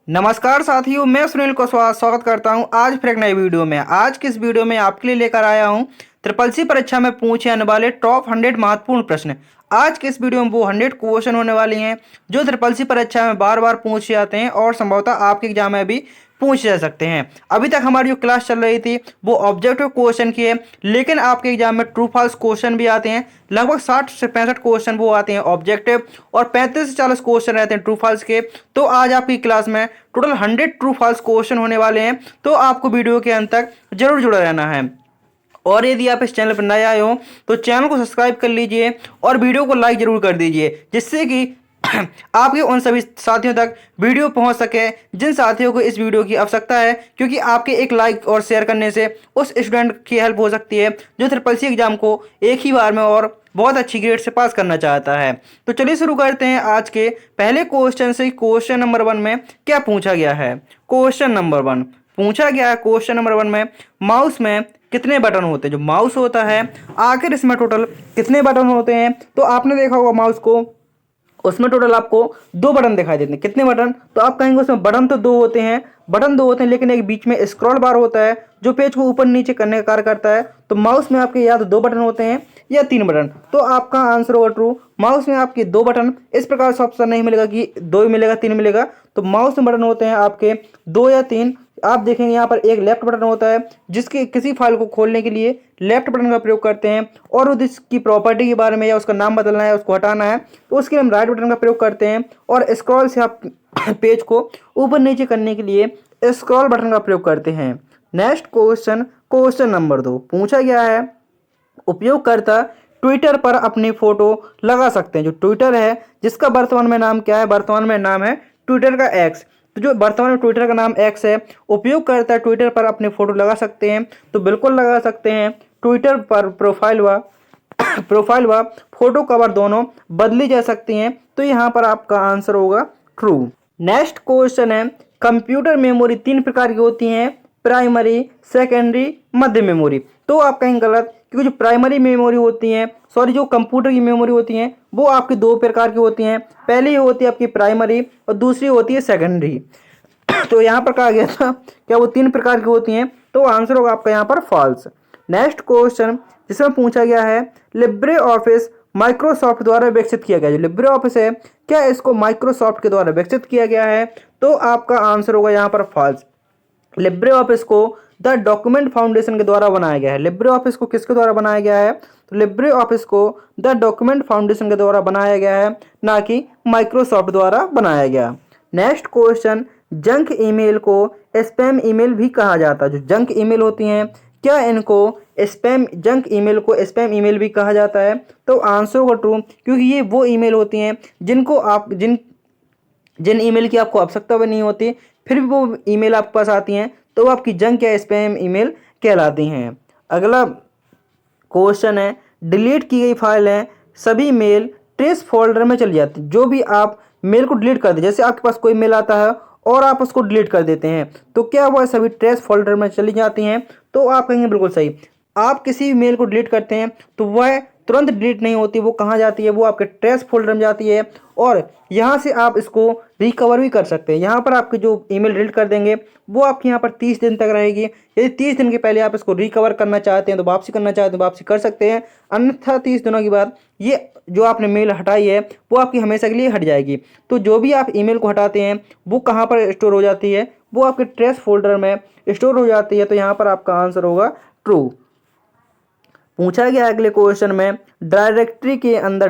नमस्कार साथियों, मैं सुनील कुशवाहा स्वागत करता हूं आज फिर एक नई वीडियो में। आज की इस वीडियो में आपके लिए लेकर आया हूं ट्रिपल सी परीक्षा में पूछे आने वाले टॉप 100 महत्वपूर्ण प्रश्न। आज के इस वीडियो में वो 100 क्वेश्चन होने वाले हैं जो ट्रिपल सी परीक्षा में बार बार पूछे जाते हैं और संभवतः आपके एग्जाम में भी पूछे जा सकते हैं। अभी तक हमारी जो क्लास चल रही थी वो ऑब्जेक्टिव क्वेश्चन की है, लेकिन आपके एग्जाम में ट्रू फॉल्स क्वेश्चन भी आते हैं। लगभग 60 से 65 क्वेश्चन वो आते हैं ऑब्जेक्टिव और 35 से 40 क्वेश्चन रहते हैं ट्रू फॉल्स के। तो आज आपकी क्लास में टोटल 100 ट्रू फॉल्स क्वेश्चन होने वाले हैं, तो आपको वीडियो के अंत तक जरूर जुड़ा रहना है। और यदि आप इस चैनल पर नए आए हो तो चैनल को सब्सक्राइब कर लीजिए और वीडियो को लाइक जरूर कर दीजिए, जिससे कि आपके उन सभी साथियों तक वीडियो पहुंच सके जिन साथियों को इस वीडियो की आवश्यकता है, क्योंकि आपके एक लाइक और शेयर करने से उस स्टूडेंट की हेल्प हो सकती है जो ट्रिपल सी एग्जाम को एक ही बार में और बहुत अच्छी ग्रेड से पास करना चाहता है। तो चलिए शुरू करते हैं आज के पहले क्वेश्चन से। क्वेश्चन नंबर 1 में क्या पूछा गया है? क्वेश्चन नंबर 1 पूछा गया है, क्वेश्चन नंबर 1 में माउस में कितने बटन होते हैं? जो माउस होता है आखिर इसमें टोटल कितने बटन होते हैं? तो आपने देखा होगा माउस को, उसमें टोटल आपको 2 बटन दिखाई देते हैं। कितने बटन? तो आप कहेंगे उसमें बटन तो 2 होते हैं, बटन 2 होते हैं, लेकिन एक बीच में स्क्रॉल बार होता है जो पेज को ऊपर नीचे करने का कार्य करता है। तो माउस में आपके या तो 2 बटन होते हैं या 3 बटन। तो आपका आंसर होगा ट्रू। माउस में आपके 2 बटन, इस प्रकार से ऑप्शन नहीं मिलेगा कि 2 ही मिलेगा 3 मिलेगा। तो माउस में बटन होते हैं आपके 2 या 3। आप देखेंगे यहाँ पर एक लेफ्ट बटन होता है जिसके किसी फाइल को खोलने के लिए लेफ्ट बटन का प्रयोग करते हैं, और उसकी प्रॉपर्टी के बारे में या उसका नाम बदलना है, उसको हटाना है, तो उसके लिए हम राइट बटन का प्रयोग करते हैं। और स्क्रॉल से आप पेज को ऊपर नीचे करने के लिए स्क्रॉल बटन का प्रयोग करते हैं। नेक्स्ट क्वेश्चन, क्वेश्चन नंबर 2 पूछा गया है उपयोगकर्ता ट्विटर पर अपनी फोटो लगा सकते हैं। जो ट्विटर है जिसका वर्तमान में नाम क्या है? वर्तमान में नाम है ट्विटर का एक्स। तो जो वर्तमान में ट्विटर का नाम एक्स है, उपयोगकर्ता ट्विटर पर अपनी फोटो लगा सकते हैं। तो बिल्कुल लगा सकते हैं। ट्विटर पर प्रोफाइल व फोटो कवर दोनों बदली जा सकती हैं। तो यहाँ पर आपका आंसर होगा ट्रू। नेक्स्ट क्वेश्चन है कंप्यूटर मेमोरी 3 प्रकार की होती हैं, प्राइमरी, सेकेंडरी, मध्य मेमोरी। तो आप कहेंगे गलत, क्योंकि जो प्राइमरी मेमोरी होती हैं, जो कंप्यूटर की मेमोरी होती हैं वो आपकी 2 प्रकार की होती हैं। पहली होती है आपकी प्राइमरी और दूसरी होती है सेकेंडरी। तो यहाँ पर कहा गया था क्या वो 3 प्रकार की होती हैं? तो आंसर होगा आपका यहाँ पर फॉल्स। नेक्स्ट क्वेश्चन जिसमें पूछा गया है लिब्रे ऑफिस माइक्रोसॉफ्ट द्वारा विकसित किया गया। जो लिब्रे ऑफिस है क्या इसको माइक्रोसॉफ्ट के द्वारा विकसित किया गया है? तो आपका आंसर होगा यहाँ पर फॉल्स। लिब्रे ऑफिस को द डॉक्यूमेंट फाउंडेशन के द्वारा बनाया गया है। लिब्रे ऑफिस को किसके द्वारा बनाया गया है? तो लिब्रे ऑफिस को द डॉक्यूमेंट फाउंडेशन के द्वारा बनाया गया है, ना कि माइक्रोसॉफ्ट द्वारा बनाया गया। नेक्स्ट क्वेश्चन जंक ईमेल को स्पैम ईमेल भी कहा जाता है। जो जंक ईमेल होती हैं क्या इनको जंक ईमेल को स्पैम ईमेल भी कहा जाता है? तो आंसर होगा ट्रू, क्योंकि ये वो ईमेल होती हैं जिन ईमेल की आपको आवश्यकता भी नहीं होती, फिर भी वो ईमेल आपके पास आती हैं, तो वो आपकी जंक या स्पैम ईमेल कहलाती हैं। अगला क्वेश्चन है डिलीट की गई फाइलें सभी मेल ट्रेस फोल्डर में चली जाती हैं। जो भी आप मेल को डिलीट कर दे, जैसे आपके पास कोई मेल आता है और आप उसको डिलीट कर देते हैं, तो क्या वह सभी ट्रेस फोल्डर में चली जाती हैं? तो आप कहेंगे बिल्कुल सही। आप किसी भी मेल को डिलीट करते हैं तो वह तुरंत डिलीट नहीं होती, वो कहाँ जाती है? वो आपके ट्रेस फोल्डर में जाती है, और यहाँ से आप इसको रिकवर भी कर सकते हैं। यहाँ पर आपकी जो ईमेल डिलीट कर देंगे वो आपके यहाँ पर 30 दिन तक रहेगी। यदि 30 दिन के पहले आप इसको रिकवर करना चाहते हैं, तो वापसी करना चाहते हैं, तो वापसी कर सकते हैं। अन्यथा 30 दिनों के बाद ये जो आपने मेल हटाई है वो आपकी हमेशा के लिए हट जाएगी। तो जो भी आप ईमेल को हटाते हैं वो कहाँ पर स्टोर हो जाती है? वो आपके ट्रेस फोल्डर में स्टोर हो जाती है। तो यहाँ पर आपका आंसर होगा ट्रू। पूछा गया अगले क्वेश्चन में डायरेक्टरी के अंदर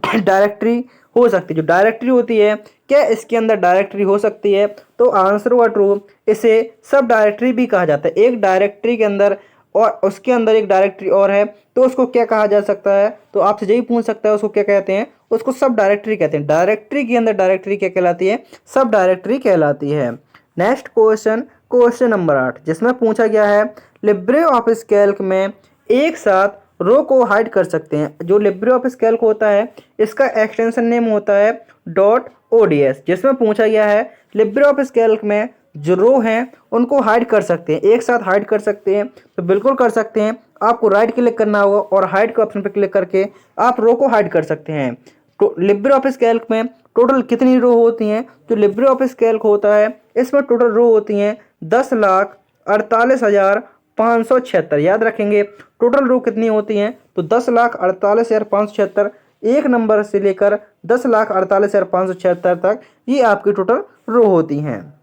डायरेक्टरी हो सकती है। जो डायरेक्टरी होती है क्या इसके अंदर डायरेक्टरी हो सकती है? तो आंसर हुआ ट्रू। इसे सब डायरेक्टरी भी कहा जाता है। एक डायरेक्टरी के अंदर और उसके अंदर एक डायरेक्टरी और है, तो उसको क्या कहा जा सकता है? तो आपसे यही पूछ सकता है उसको क्या कहते हैं? उसको सब डायरेक्टरी कहते हैं। डायरेक्टरी के अंदर डायरेक्टरी क्या कहलाती है? सब डायरेक्टरी कहलाती है। नेक्स्ट क्वेश्चन, क्वेश्चन नंबर 8 जिसमें पूछा गया है लिब्रे ऑफिस कैल्क में एक साथ रो को हाइड कर सकते हैं। जो लिब्रे ऑफिस कैल्क होता है इसका एक्सटेंशन नेम होता है .ods, जिसमें पूछा गया है लिब्रे ऑफिस कैल्क में जो रो हैं उनको हाइड कर सकते हैं, एक साथ हाइड कर सकते हैं। तो बिल्कुल कर सकते हैं। आपको राइट क्लिक करना होगा और हाइड के ऑप्शन पर क्लिक करके आप रो को हाइड कर सकते हैं। तो लिब्रे ऑफिस कैल्क में टोटल कितनी रो होती हैं? जो लिब्रे ऑफिस कैल्क होता है इसमें टोटल रो होती हैं 10,48,576। याद रखेंगे टोटल रो कितनी होती हैं? तो 10,48,576 एक नंबर से लेकर 10,48,576 तक ये आपकी टोटल रो होती हैं।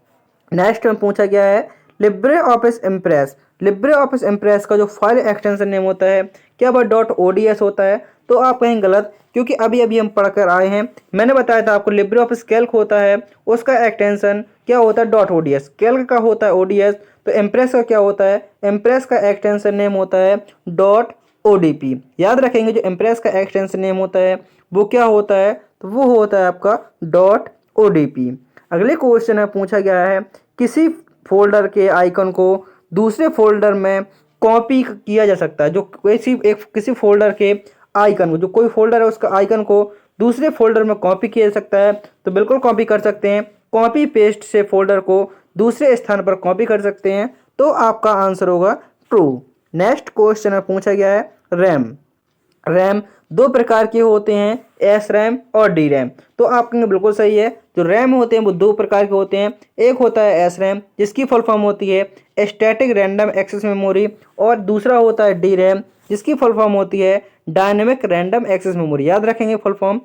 नेक्स्ट में पूछा गया है Libre office impress. Libre office impress का जो फाइल एक्सटेंशन नेम होता है क्या वह .ods होता है? तो आप कहें गलत, क्योंकि अभी अभी हम पढ़कर आए हैं। मैंने बताया था आपको लिब्रे ऑफिस कैल्क होता है उसका एक्सटेंशन क्या होता है? .ods। कैल्क का होता है ods। तो इम्प्रेस का क्या होता है? इम्प्रेस का एक्सटेंशन नेम होता है .odp। याद रखेंगे जो इम्प्रेस का एक्सटेंशन नेम होता है वो क्या होता है? तो वो होता है आपका .odp। अगले क्वेश्चन में पूछा गया है किसी फोल्डर के आइकन को दूसरे फोल्डर में कॉपी किया जा सकता है। जो किसी फोल्डर के आइकन को, जो कोई फोल्डर है उसका आइकन को दूसरे फोल्डर में कॉपी किया जा सकता है। तो बिल्कुल कॉपी कर सकते हैं, कॉपी पेस्ट से फोल्डर को दूसरे स्थान पर कॉपी कर सकते हैं। तो आपका आंसर होगा ट्रू। नेक्स्ट क्वेश्चन में पूछा गया है रैम। रैम दो प्रकार के होते हैं, एस रैम और डी रैम। तो आप कहेंगे बिल्कुल सही है, जो रैम होते हैं वो दो प्रकार के होते हैं। एक होता है एस रैम जिसकी फुल फॉर्म होती है स्टैटिक रैंडम एक्सेस मेमोरी, और दूसरा होता है डी रैम जिसकी फुल फॉर्म होती है डायनेमिक रैंडम एक्सेस मेमोरी। याद रखेंगे फुल फॉर्म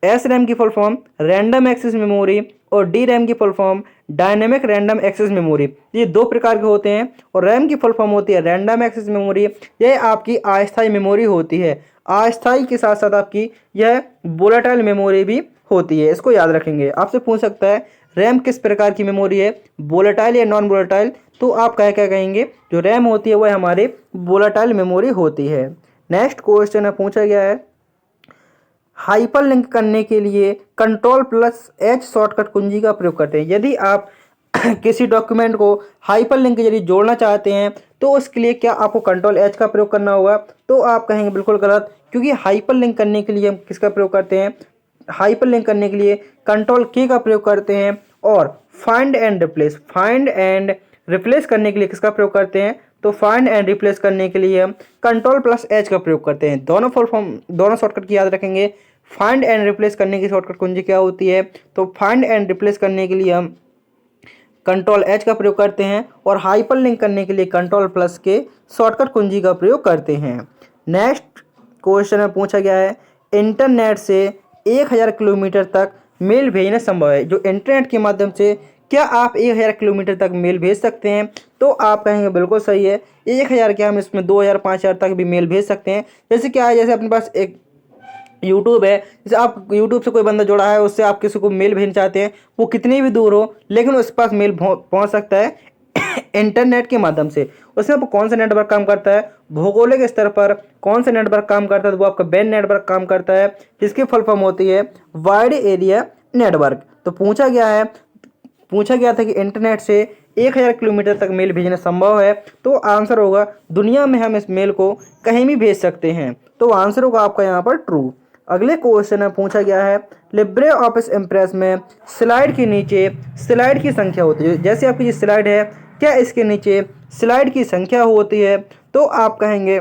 एस रैम की full form random access memory और डी रैम की full form dynamic random access memory. ये दो प्रकार के होते हैं। और रैम की फुल फॉर्म होती है रैंडम एक्सेस मेमोरी, यह आपकी अस्थायी मेमोरी होती है। अस्थायी के साथ साथ आपकी यह वोलेटाइल मेमोरी भी होती है, इसको याद रखेंगे। आपसे पूछ सकता है रैम किस प्रकार की मेमोरी है, वोलेटाइल या नॉन वोलेटाइल? तो आप क्या कहेंगे? जो रैम होती है वह हमारी वोलेटाइल मेमोरी होती है। नेक्स्ट क्वेश्चन में पूछा गया है हाइपर लिंक करने के लिए Ctrl+H शॉर्टकट कुंजी का प्रयोग करते हैं। यदि आप किसी डॉक्यूमेंट को हाइपर लिंक के जरिए जोड़ना चाहते हैं तो उसके लिए क्या आपको Ctrl+H का प्रयोग करना होगा? तो आप कहेंगे बिल्कुल गलत, क्योंकि हाइपर लिंक करने के लिए हम किसका प्रयोग करते हैं? हाइपर लिंक करने के लिए Ctrl+K का प्रयोग करते हैं। और फाइंड एंड रिप्लेस करने के लिए किसका प्रयोग करते हैं? तो फाइंड एंड रिप्लेस करने के लिए हम Ctrl+H का प्रयोग करते हैं। दोनों फुल फॉर्म, दोनों शॉर्टकट की याद रखेंगे। फाइंड एंड रिप्लेस करने की शॉर्टकट कुंजी क्या होती है? तो फाइंड एंड रिप्लेस करने के लिए हम Ctrl+H का प्रयोग करते हैं, और हाइपर लिंक करने के लिए Ctrl+K शॉर्टकट कुंजी का प्रयोग करते हैं। नेक्स्ट क्वेश्चन में पूछा गया है इंटरनेट से 1000 किलोमीटर तक मेल भेजना संभव है। जो इंटरनेट के माध्यम से क्या आप 1000 किलोमीटर तक मेल भेज सकते हैं? तो आप कहेंगे बिल्कुल सही है। 1000 क्या, हम इसमें 2000 5000 तक भी मेल भेज सकते हैं। जैसे क्या है, जैसे अपने पास एक यूट्यूब है, जैसे आप यूट्यूब से कोई बंदा जुड़ा है, उससे आप किसी को मेल भेजना चाहते हैं, वो कितनी भी दूर हो लेकिन उसके पास मेल पहुंच सकता है इंटरनेट के माध्यम से। उसमें आपको कौन सा नेटवर्क काम करता है? भौगोलिक स्तर पर कौन सा नेटवर्क काम करता है? तो वो आपका बैन नेटवर्क काम करता है, जिसकी फुल फॉर्म होती है वाइड एरिया नेटवर्क। तो पूछा गया था कि इंटरनेट से 1000 किलोमीटर तक मेल भेजना संभव है। तो आंसर होगा दुनिया में हम इस मेल को कहीं भी भेज सकते हैं। तो आंसर होगा आपका यहाँ पर ट्रू। अगले क्वेश्चन में पूछा गया है लिब्रे ऑफिस इम्प्रेस में स्लाइड के नीचे स्लाइड की संख्या होती है। जैसे आपकी ये स्लाइड है, क्या इसके नीचे स्लाइड की संख्या होती है? तो आप कहेंगे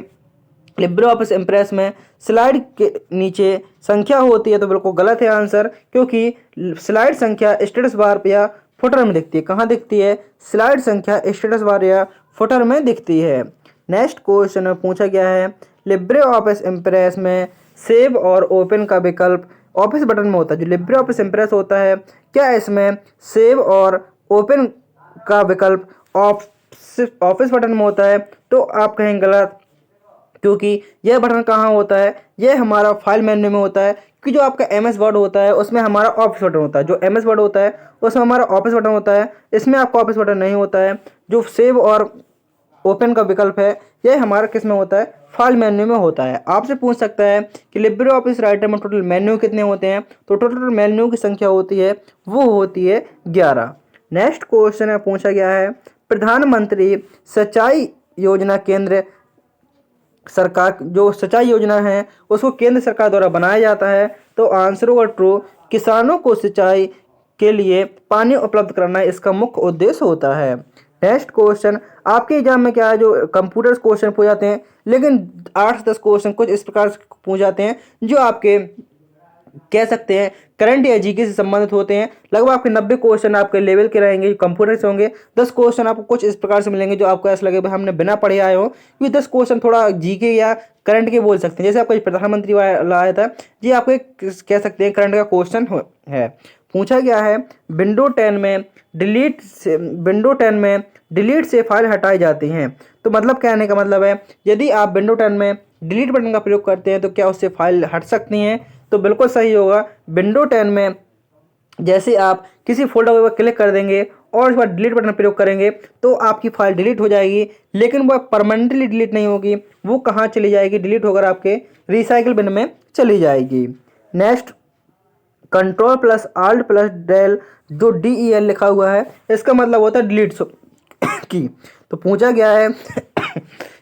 लिब्रे ऑफिस इम्प्रेस में स्लाइड के नीचे संख्या होती है। तो बिल्कुल गलत है आंसर, क्योंकि स्लाइड संख्या स्टेटस बार या फुटर में दिखती है। कहाँ दिखती है? स्लाइड संख्या स्टेटस बार या फुटर में दिखती है। नेक्स्ट क्वेश्चन में पूछा गया है लिब्रे ऑफिस इम्प्रेस में सेव और ओपन का विकल्प ऑफिस बटन में होता है। जो लिब्रे ऑफिस इम्प्रेस होता है, क्या इसमें सेव और ओपन का विकल्प ऑफिस बटन में होता है? तो आप कहेंगे गलत, क्योंकि यह बटन कहाँ होता है? यह हमारा फाइल मेन्यू में होता है। कि जो आपका MS वर्ड होता है उसमें हमारा ऑफिस बटन होता है। जो MS वर्ड होता है उसमें हमारा ऑफिस बटन होता है, इसमें आपका ऑफिस बटन नहीं होता है। जो सेव और ओपन का विकल्प है यह हमारा किस में होता है? फाइल मेन्यू में होता है। आपसे पूछ सकता है कि लिब्रे ऑफिस राइटर में टोटल मेन्यू कितने होते हैं? तो टोटल मेन्यू की संख्या होती है वो होती है 11। नेक्स्ट क्वेश्चन में पूछा गया है प्रधानमंत्री सिंचाई योजना केंद्र सरकार, जो सिंचाई योजना है उसको केंद्र सरकार द्वारा बनाया जाता है। तो आंसर होगा ट्रू। किसानों को सिंचाई के लिए पानी उपलब्ध कराना इसका मुख्य उद्देश्य होता है। नेक्स्ट क्वेश्चन, आपके एग्जाम में क्या है, जो कंप्यूटर क्वेश्चन पूछ जाते हैं, लेकिन 8 से 10 क्वेश्चन कुछ इस प्रकार से पूछ जाते हैं जो आपके कह सकते हैं करंट या जीके से संबंधित होते हैं। लगभग आपके 90 क्वेश्चन आपके लेवल के रहेंगे, कंप्यूटर से होंगे। 10 क्वेश्चन आपको कुछ इस प्रकार से मिलेंगे जो आपको ऐसा लगे भाई हमने बिना पढ़े आए हो, क्योंकि 10 क्वेश्चन थोड़ा जीके या करंट के बोल सकते हैं। जैसे आपका प्रधानमंत्री वाला आया था, ये आपको कह सकते हैं करंट का क्वेश्चन है। पूछा गया है विंडो 10 में डिलीट से फाइल हटाई जाती हैं। तो मतलब कहने का मतलब है, यदि आप विंडो 10 में डिलीट बटन का प्रयोग करते हैं तो क्या उससे फाइल हट सकती हैं? तो बिल्कुल सही होगा। विंडो 10 में जैसे आप किसी फोल्डर पर क्लिक कर देंगे और इस बार डिलीट बटन प्रयोग करेंगे तो आपकी फाइल डिलीट हो जाएगी, लेकिन वह परमानेंटली डिलीट नहीं होगी। वो कहाँ चली जाएगी? डिलीट होकर आपके रिसाइकिल बिन में चली जाएगी। Next, control plus alt plus del, जो DEL लिखा हुआ है, इसका मतलब होता है डिलीट की। तो पूछा गया है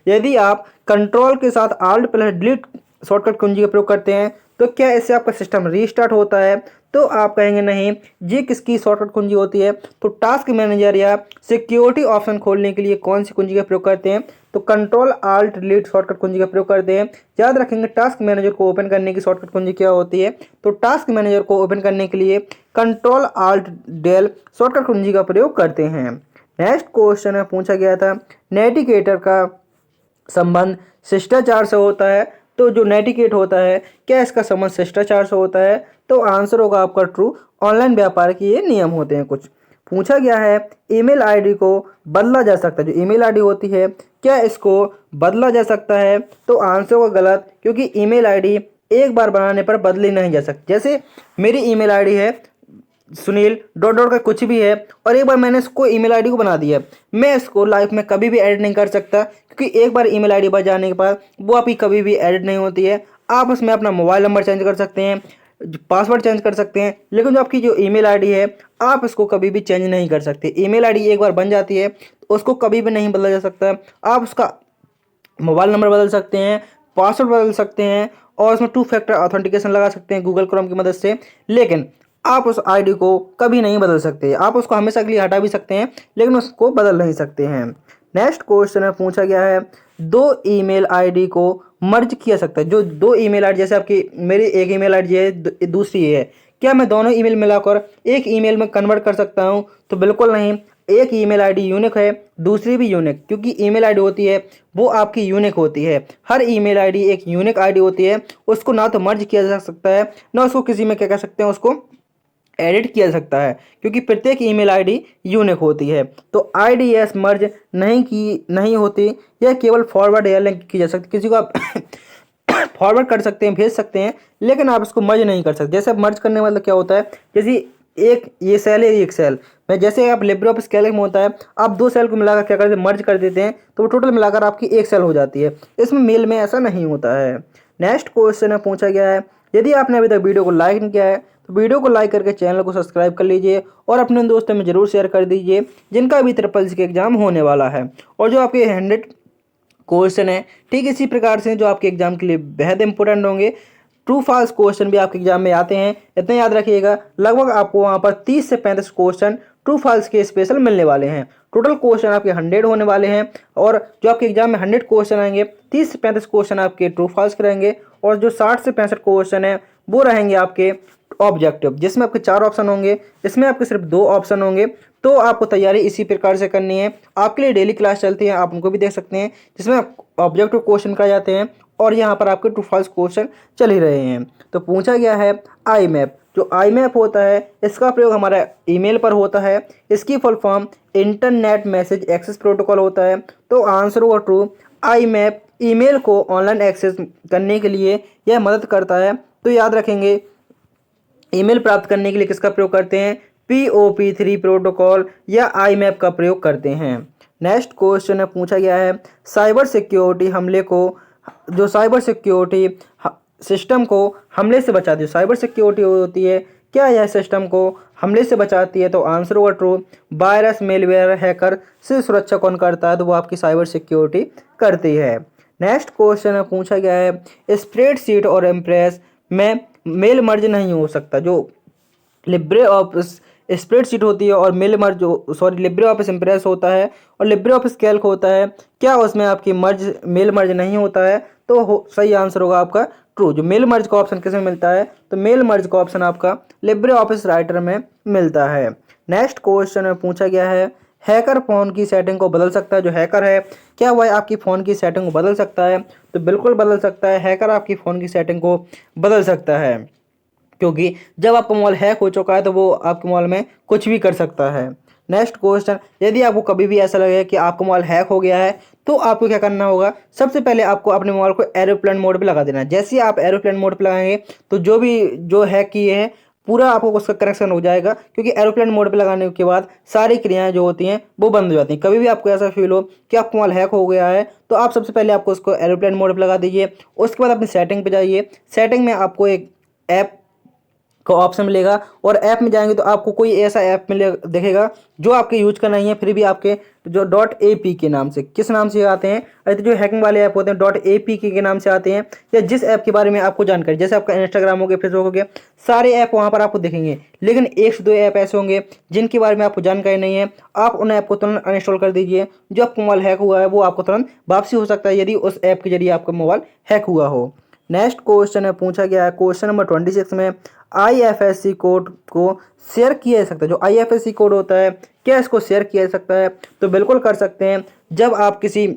यदि आप कंट्रोल के साथ आल्ट प्लस डिलीट शॉर्टकट कुंजी का प्रयोग करते हैं तो क्या इससे आपका सिस्टम रीस्टार्ट होता है? तो आप कहेंगे नहीं। ये किसकी शॉर्टकट कुंजी होती है? तो टास्क मैनेजर या सिक्योरिटी ऑप्शन खोलने के लिए कौन सी कुंजी का प्रयोग करते हैं? तो कंट्रोल आल्ट डिलीट शॉर्टकट कुंजी का प्रयोग करते हैं। याद रखेंगे टास्क मैनेजर को ओपन करने की शॉर्टकट कुंजी क्या होती है? तो टास्क मैनेजर को ओपन करने के लिए कंट्रोल आल्ट डेल शॉर्टकट कुंजी का प्रयोग करते हैं। नेक्स्ट क्वेश्चन में पूछा गया था नेविगेटर का संबंध शिष्टाचार से होता है। तो जो नेटिकेट होता है, क्या इसका संबंध शिष्टाचार से होता है? तो आंसर होगा आपका ट्रू। ऑनलाइन व्यापार के ये नियम होते हैं कुछ। पूछा गया है ईमेल आईडी को बदला जा सकता है। जो ईमेल आईडी होती है, क्या इसको बदला जा सकता है? तो आंसर होगा गलत, क्योंकि ईमेल आईडी एक बार बनाने पर बदली नहीं जा सकती। जैसे मेरी ईमेल आईडी है सुनील डॉट डॉट का कुछ भी है, और एक बार मैंने इसको ईमेल आईडी को बना दिया, मैं इसको लाइफ में कभी भी एडिट नहीं कर सकता, क्योंकि एक बार ईमेल आईडी बन जाने के बाद वो आपकी कभी भी एडिट नहीं होती है। आप उसमें अपना मोबाइल नंबर चेंज कर सकते हैं, पासवर्ड चेंज कर सकते हैं, लेकिन जो आपकी जो ईमेल आईडी है आप इसको कभी भी चेंज नहीं कर सकते। ईमेल आईडी एक बार बन जाती है तो उसको कभी भी नहीं बदला जा सकता। आप उसका मोबाइल नंबर बदल सकते हैं, पासवर्ड बदल सकते हैं, और उसमें 2 फैक्टर ऑथेंटिकेशन लगा सकते हैं गूगल क्रोम की मदद से, लेकिन आप उस आईडी को कभी नहीं बदल सकते। आप उसको हमेशा के लिए हटा भी सकते हैं, लेकिन उसको बदल नहीं सकते हैं। नेक्स्ट क्वेश्चन में पूछा गया है 2 ईमेल आईडी को मर्ज किया सकता है। जो 2 ईमेल आईडी, जैसे आपकी मेरी एक ईमेल आईडी है, दूसरी है, क्या मैं दोनों ईमेल मिलाकर एक ईमेल में कन्वर्ट कर सकता हूं? तो बिल्कुल नहीं। एक ईमेल आईडी यूनिक है, दूसरी भी यूनिक, क्योंकि ईमेल आईडी होती है वो आपकी यूनिक होती है। हर ईमेल आईडी एक यूनिक आईडी होती है, उसको ना तो मर्ज किया जा सकता है, ना उसको किसी में क्या कह सकते हैं, उसको एडिट किया जा सकता है, क्योंकि प्रत्येक ईमेल आईडी यूनिक होती है। तो IDS मर्ज नहीं होती, यह केवल फॉरवर्ड या लिंक की जा सकती। किसी को आप फॉरवर्ड कर सकते हैं, भेज सकते हैं, लेकिन आप इसको मर्ज नहीं कर सकते। जैसे मर्ज करने मतलब क्या होता है, जैसे एक ये सेल है, एक सेल में, जैसे आप लिब्रे ऑफिस कैल्क में होता है, आप 2 सेल को मिलाकर क्या करते हैं, मर्ज कर देते हैं, तो वो टोटल मिलाकर आपकी एक सेल हो जाती है। इसमें मेल में ऐसा नहीं होता है। नेक्स्ट क्वेश्चन में पूछा गया है यदि आपने अभी तक वीडियो को लाइक नहीं किया है तो वीडियो को लाइक करके चैनल को सब्सक्राइब कर लीजिए, और अपने दोस्तों में जरूर शेयर कर दीजिए जिनका भी SSC का एग्जाम होने वाला है। और जो आपके 100 क्वेश्चन है, ठीक इसी प्रकार से जो आपके एग्जाम के लिए बेहद इंपॉर्टेंट होंगे, ट्रू फॉल्स क्वेश्चन भी आपके एग्जाम में आते हैं। इतना याद रखिएगा, लगभग आपको वहाँ पर 30 से 35 क्वेश्चन ट्रू फॉल्स के स्पेशल मिलने वाले हैं। टोटल क्वेश्चन आपके 100 होने वाले हैं, और जो आपके एग्जाम में 100 क्वेश्चन आएंगे, 30 से 35 क्वेश्चन आपके ट्रू फॉल्स के रहेंगे, और जो 60 से 65 क्वेश्चन है वो रहेंगे आपके ऑब्जेक्टिव, जिसमें आपके 4 ऑप्शन होंगे, इसमें आपके सिर्फ 2 ऑप्शन होंगे। तो आपको तैयारी इसी प्रकार से करनी है। आपके लिए डेली क्लास चलती है, आप उनको भी देख सकते हैं, जिसमें ऑब्जेक्टिव क्वेश्चन कराए जाते हैं, और यहाँ पर आपके ट्रू फॉल्स क्वेश्चन चल ही रहे हैं। तो पूछा गया है IMAP। जो IMAP होता है, इसका प्रयोग हमारा ईमेल पर होता है। इसकी full form internet message access protocol होता है। तो आंसर होगा ट्रू। IMAP ईमेल को ऑनलाइन एक्सेस करने के लिए यह मदद करता है। तो याद रखेंगे, ईमेल प्राप्त करने के लिए किसका प्रयोग करते हैं? POP3 प्रोटोकॉल या IMAP का प्रयोग करते हैं। नेक्स्ट क्वेश्चन में पूछा गया है साइबर सिक्योरिटी हमले को, जो साइबर सिक्योरिटी सिस्टम को हमले से बचाती है, साइबर सिक्योरिटी होती है, क्या यह सिस्टम को हमले से बचाती है? तो आंसर होगा ट्रू। वायरस, मेलवेयर, हैकर से सुरक्षा कौन करता है? तो वो आपकी साइबर सिक्योरिटी करती है। नेक्स्ट क्वेश्चन में पूछा गया है स्प्रेडशीट और इम्प्रेस में मेल मर्ज नहीं हो सकता। जो लिब्रे ऑफिस स्प्रेडशीट होती है और mail merge libre office impress होता है और लिब्रे ऑफिस कैल्क होता है, क्या उसमें आपकी मेल मर्ज नहीं होता है? तो सही आंसर होगा आपका ट्रू। जो मेल मर्ज का ऑप्शन किसमें मिलता है? तो मेल मर्ज का ऑप्शन आपका लिब्रे ऑफिस राइटर में मिलता है। नेक्स्ट क्वेश्चन में पूछा गया है, हैकर फ़ोन की सेटिंग को बदल सकता है? जो हैकर है क्या वह आपकी फ़ोन की सेटिंग को बदल सकता है? तो बिल्कुल बदल सकता है, हैकर आपकी फ़ोन की सेटिंग को बदल सकता है, क्योंकि जब आपका मोबाइल हैक हो चुका है तो वो आपके मोबाइल में कुछ भी कर सकता है। नेक्स्ट क्वेश्चन, यदि आपको कभी भी ऐसा लगे कि आपका मोबाइल हैक हो गया है तो आपको क्या करना होगा? सबसे पहले आपको अपने मोबाइल को एरोप्लेन मोड पे लगा देना है। जैसे ही आप एरोप्लेन मोड पे लगाएंगे तो जो हैक किए हैं पूरा आपको उसका कनेक्शन हो जाएगा, क्योंकि एरोप्लेन मोड पे लगाने के बाद सारी क्रियाएं जो होती हैं वो बंद हो जाती हैं। कभी भी आपको ऐसा फील हो कि आपका मोबाइल हैक हो गया है तो आप सबसे पहले आपको उसको एरोप्लेन मोड पे लगा दीजिए। उसके बाद अपनी सेटिंग पे जाइए। सेटिंग में आपको एक ऐप का ऑप्शन मिलेगा और ऐप में जाएंगे तो आपको कोई ऐसा ऐप मिले दिखेगा जो आपके यूज का नहीं है, फिर भी आपके जो .ap के नाम से, किस नाम से आते हैं? अरे जो हैकिंग वाले ऐप होते हैं .apk के नाम से आते हैं, या जिस ऐप के बारे में आपको जानकारी, जैसे आपका इंस्टाग्राम हो गया, फेसबुक हो गया, सारे ऐप वहाँ पर आपको दिखेंगे। लेकिन एक से दो ऐप ऐसे होंगे जिनके बारे में आपको जानकारी नहीं है, आप उन ऐप को तुरंत अनइंस्टॉल कर दीजिए। जो आपका मोबाइल हैक हुआ है वो आपको तुरंत वापसी हो सकता है यदि उस ऐप के जरिए आपका मोबाइल हैक हुआ हो। नेक्स्ट क्वेश्चन है पूछा गया है क्वेश्चन नंबर 26 में, IFSC कोड को शेयर किया जा सकता है? जो IFSC कोड होता है क्या इसको शेयर किया जा सकता है? तो बिल्कुल कर सकते हैं। जब आप किसी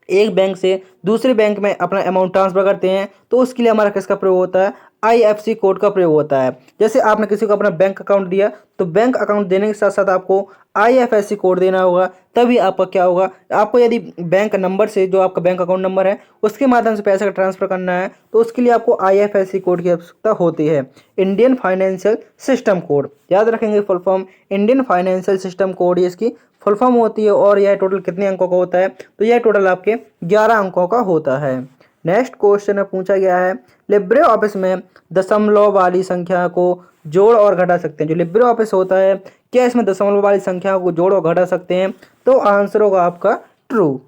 एक बैंक से दूसरे बैंक में अपना अमाउंट ट्रांसफर करते हैं तो उसके लिए हमारा किसका प्रयोग होता है? IFSC कोड का प्रयोग होता है। जैसे आपने किसी को अपना बैंक अकाउंट दिया तो बैंक अकाउंट देने के साथ साथ आपको IFSC कोड देना होगा, तभी आपका क्या होगा? आपको यदि बैंक नंबर से, जो आपका बैंक अकाउंट नंबर है उसके माध्यम से पैसे का ट्रांसफर करना है तो उसके लिए आपको IFSC कोड की आवश्यकता होती है। इंडियन फाइनेंशियल सिस्टम कोड, याद रखेंगे full form Indian financial system code, ये इसकी फुल फॉर्म होती है। और यह टोटल कितने अंकों का होता है? तो यह टोटल आपके 11 अंकों का होता है। नेक्स्ट क्वेश्चन में पूछा गया है, लिब्रे ऑफिस में दशमलव वाली संख्या को जोड़ और घटा सकते हैं? जो लिब्रे ऑफिस होता है क्या इसमें दशमलव वाली संख्या को जोड़ और घटा सकते हैं? तो आंसर होगा आपका true.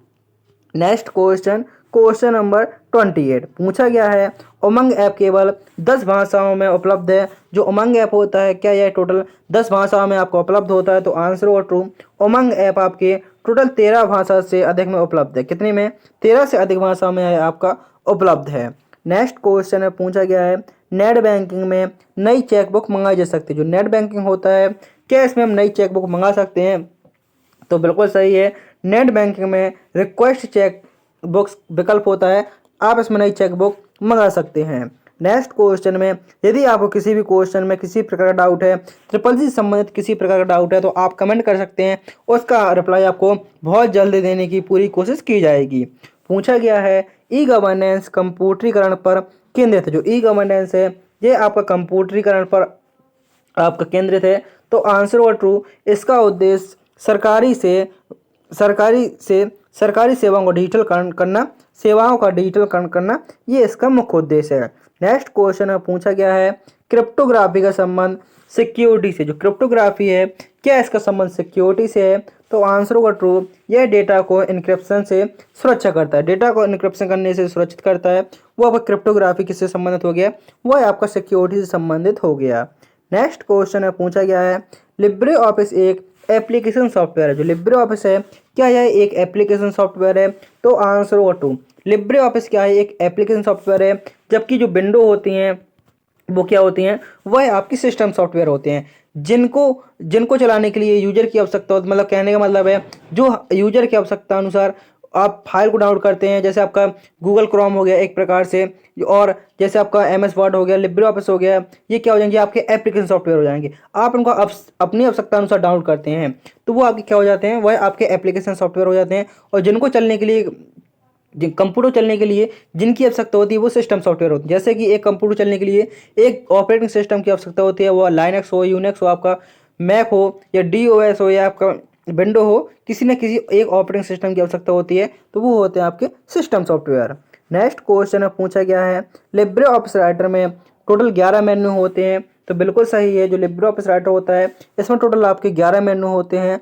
Next question, question number 28 पूछा गया है, उमंग ऐप केवल 10 भाषाओं में उपलब्ध है? जो उमंग ऐप होता है क्या यह टोटल 10 भाषाओं में आपको उपलब्ध होता है? तो आंसर होगा ट्रू। उमंग ऐप आपके टोटल 13 भाषा से अधिक में उपलब्ध है। कितने में? 13 से अधिक भाषाओं में आपका उपलब्ध है। नेक्स्ट क्वेश्चन में पूछा गया है, नेट बैंकिंग में नई चेकबुक मंगाई जा सकती है? जो नेट बैंकिंग होता है क्या इसमें हम नई चेकबुक मंगा सकते हैं? तो बिल्कुल सही है। नेट बैंकिंग में रिक्वेस्ट चेक बुक्स विकल्प होता है, आप इसमें नई चेक बुक मंगा सकते हैं। नेक्स्ट क्वेश्चन में, यदि आपको किसी भी क्वेश्चन में किसी प्रकार का डाउट है, ट्रिपल सी से संबंधित किसी प्रकार का डाउट है, तो आप कमेंट कर सकते हैं, उसका रिप्लाई आपको बहुत जल्दी देने की पूरी कोशिश की जाएगी। पूछा गया है, ई गवर्नेंस कंप्यूटरीकरण पर केंद्रित है? जो ई गवर्नेंस है ये आपका कंप्यूटरीकरण पर आपका केंद्रित है। तो आंसर होगा ट्रू। इसका उद्देश्य सरकारी सेवाओं का डिजिटलकरण करना, ये इसका मुख्य उद्देश्य है। नेक्स्ट क्वेश्चन में पूछा गया है, क्रिप्टोग्राफी का संबंध सिक्योरिटी से? जो क्रिप्टोग्राफी है क्या इसका संबंध सिक्योरिटी से है? तो आंसर होगा ट्रू। यह डेटा को इनक्रिप्शन से सुरक्षा करता है। डेटा को इनक्रिप्शन करने से सुरक्षित करता है। वो आपका क्रिप्टोग्राफी किससे संबंधित हो गया? वह आपका सिक्योरिटी से संबंधित हो गया। नेक्स्ट क्वेश्चन में पूछा गया है, लिब्रे ऑफिस एक एप्लीकेशन सॉफ्टवेयर है? जो लिब्रे ऑफिस है क्या यह एक एप्लीकेशन सॉफ्टवेयर है? तो आंसर होगा ट्रू। लिब्रे ऑफिस क्या है? एक एप्लीकेशन सॉफ्टवेयर है, जबकि जो विंडो होती हैं वो क्या होती हैं? वह आपकी सिस्टम सॉफ्टवेयर होते हैं, जिनको चलाने के लिए यूजर की आवश्यकता होती है। मतलब कहने का मतलब है जो यूजर की आवश्यकता अनुसार आप फाइल को डाउनलोड करते हैं, जैसे आपका गूगल क्रोम हो गया एक प्रकार से, और जैसे आपका MS वर्ड हो गया, लिब्रे ऑफिस हो गया, ये क्या हो जाएंगे? आपके एप्लीकेशन सॉफ्टवेयर हो जाएंगे। आप उनको अपनी आवश्यकता अनुसार डाउनलोड करते हैं तो वो आपके क्या हो जाते हैं? वह आपके एप्लीकेशन सॉफ्टवेयर हो जाते हैं। और जिनको चलने के लिए, कंप्यूटर चलने के लिए जिनकी आवश्यकता होती है वो सिस्टम सॉफ्टवेयर होती है। जैसे कि एक कंप्यूटर चलने के लिए एक ऑपरेटिंग सिस्टम की आवश्यकता होती है, वो लाइनक्स हो, यूनिक्स हो, आपका मैक हो, या DOS हो, या आपका विंडो हो, किसी न किसी एक ऑपरेटिंग सिस्टम की आवश्यकता होती है, तो वो होते हैं आपके सिस्टम सॉफ्टवेयर। नेक्स्ट क्वेश्चन में पूछा गया है, लिब्रे ऑफिस राइटर में टोटल 11 मेन्यू होते हैं? तो बिल्कुल सही है। जो लिब्रे ऑफिस राइटर होता है इसमें टोटल आपके 11 मेन्यू होते हैं।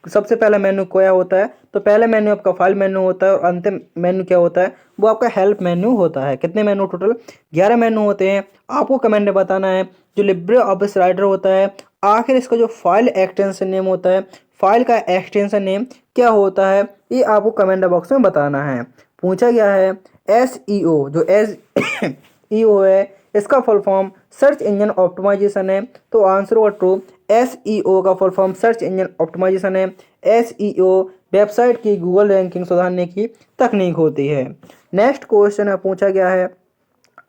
सबसे पहला मेन्यू क्या होता है? तो पहले मेन्यू आपका फाइल मेन्यू होता है, और अंतिम मेन्यू क्या होता है? वो आपका हेल्प मेन्यू होता है। कितने मेन्यू? टोटल 11 मेन्यू होते हैं। आपको कमेंट में बताना है जो लिब्रे ऑफिस राइटर होता है आखिर इसका जो फाइल एक्सटेंशन नेम होता है, फाइल का एक्सटेंशन नेम क्या होता है, ये आपको कमेंट बॉक्स में बताना है। पूछा गया है SEO, जो SEO है इसका full form search engine optimisation है, तो आंसर होगा ट्रू। SEO का full form search engine optimisation है। SEO वेबसाइट की गूगल रैंकिंग सुधारने की तकनीक होती है। नेक्स्ट क्वेश्चन है, पूछा गया है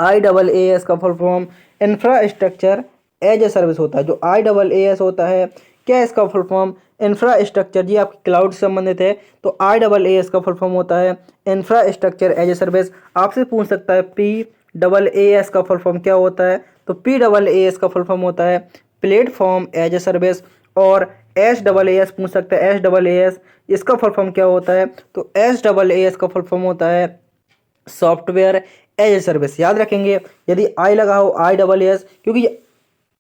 IaaS का full form infrastructure as a service होता है। जो IaaS होता है, क्या इसका फुल फॉर्म इंफ्रास्ट्रक्चर, जी आपकी क्लाउड से संबंधित है, तो IaaS का फुल फॉर्म होता है इंफ्रास्ट्रक्चर एज ए सर्विस। आपसे पूछ सकता है PaaS का फुल फॉर्म क्या होता है, तो PaaS का फुल फॉर्म होता है प्लेटफॉर्म एज ए सर्विस। और SaaS पूछ सकता है, SaaS इसका फुल फॉर्म क्या होता है, तो SaaS का फुल फॉर्म होता है सॉफ्टवेयर एज ए सर्विस। याद रखेंगे, यदि आई लगा हो IaaS, क्योंकि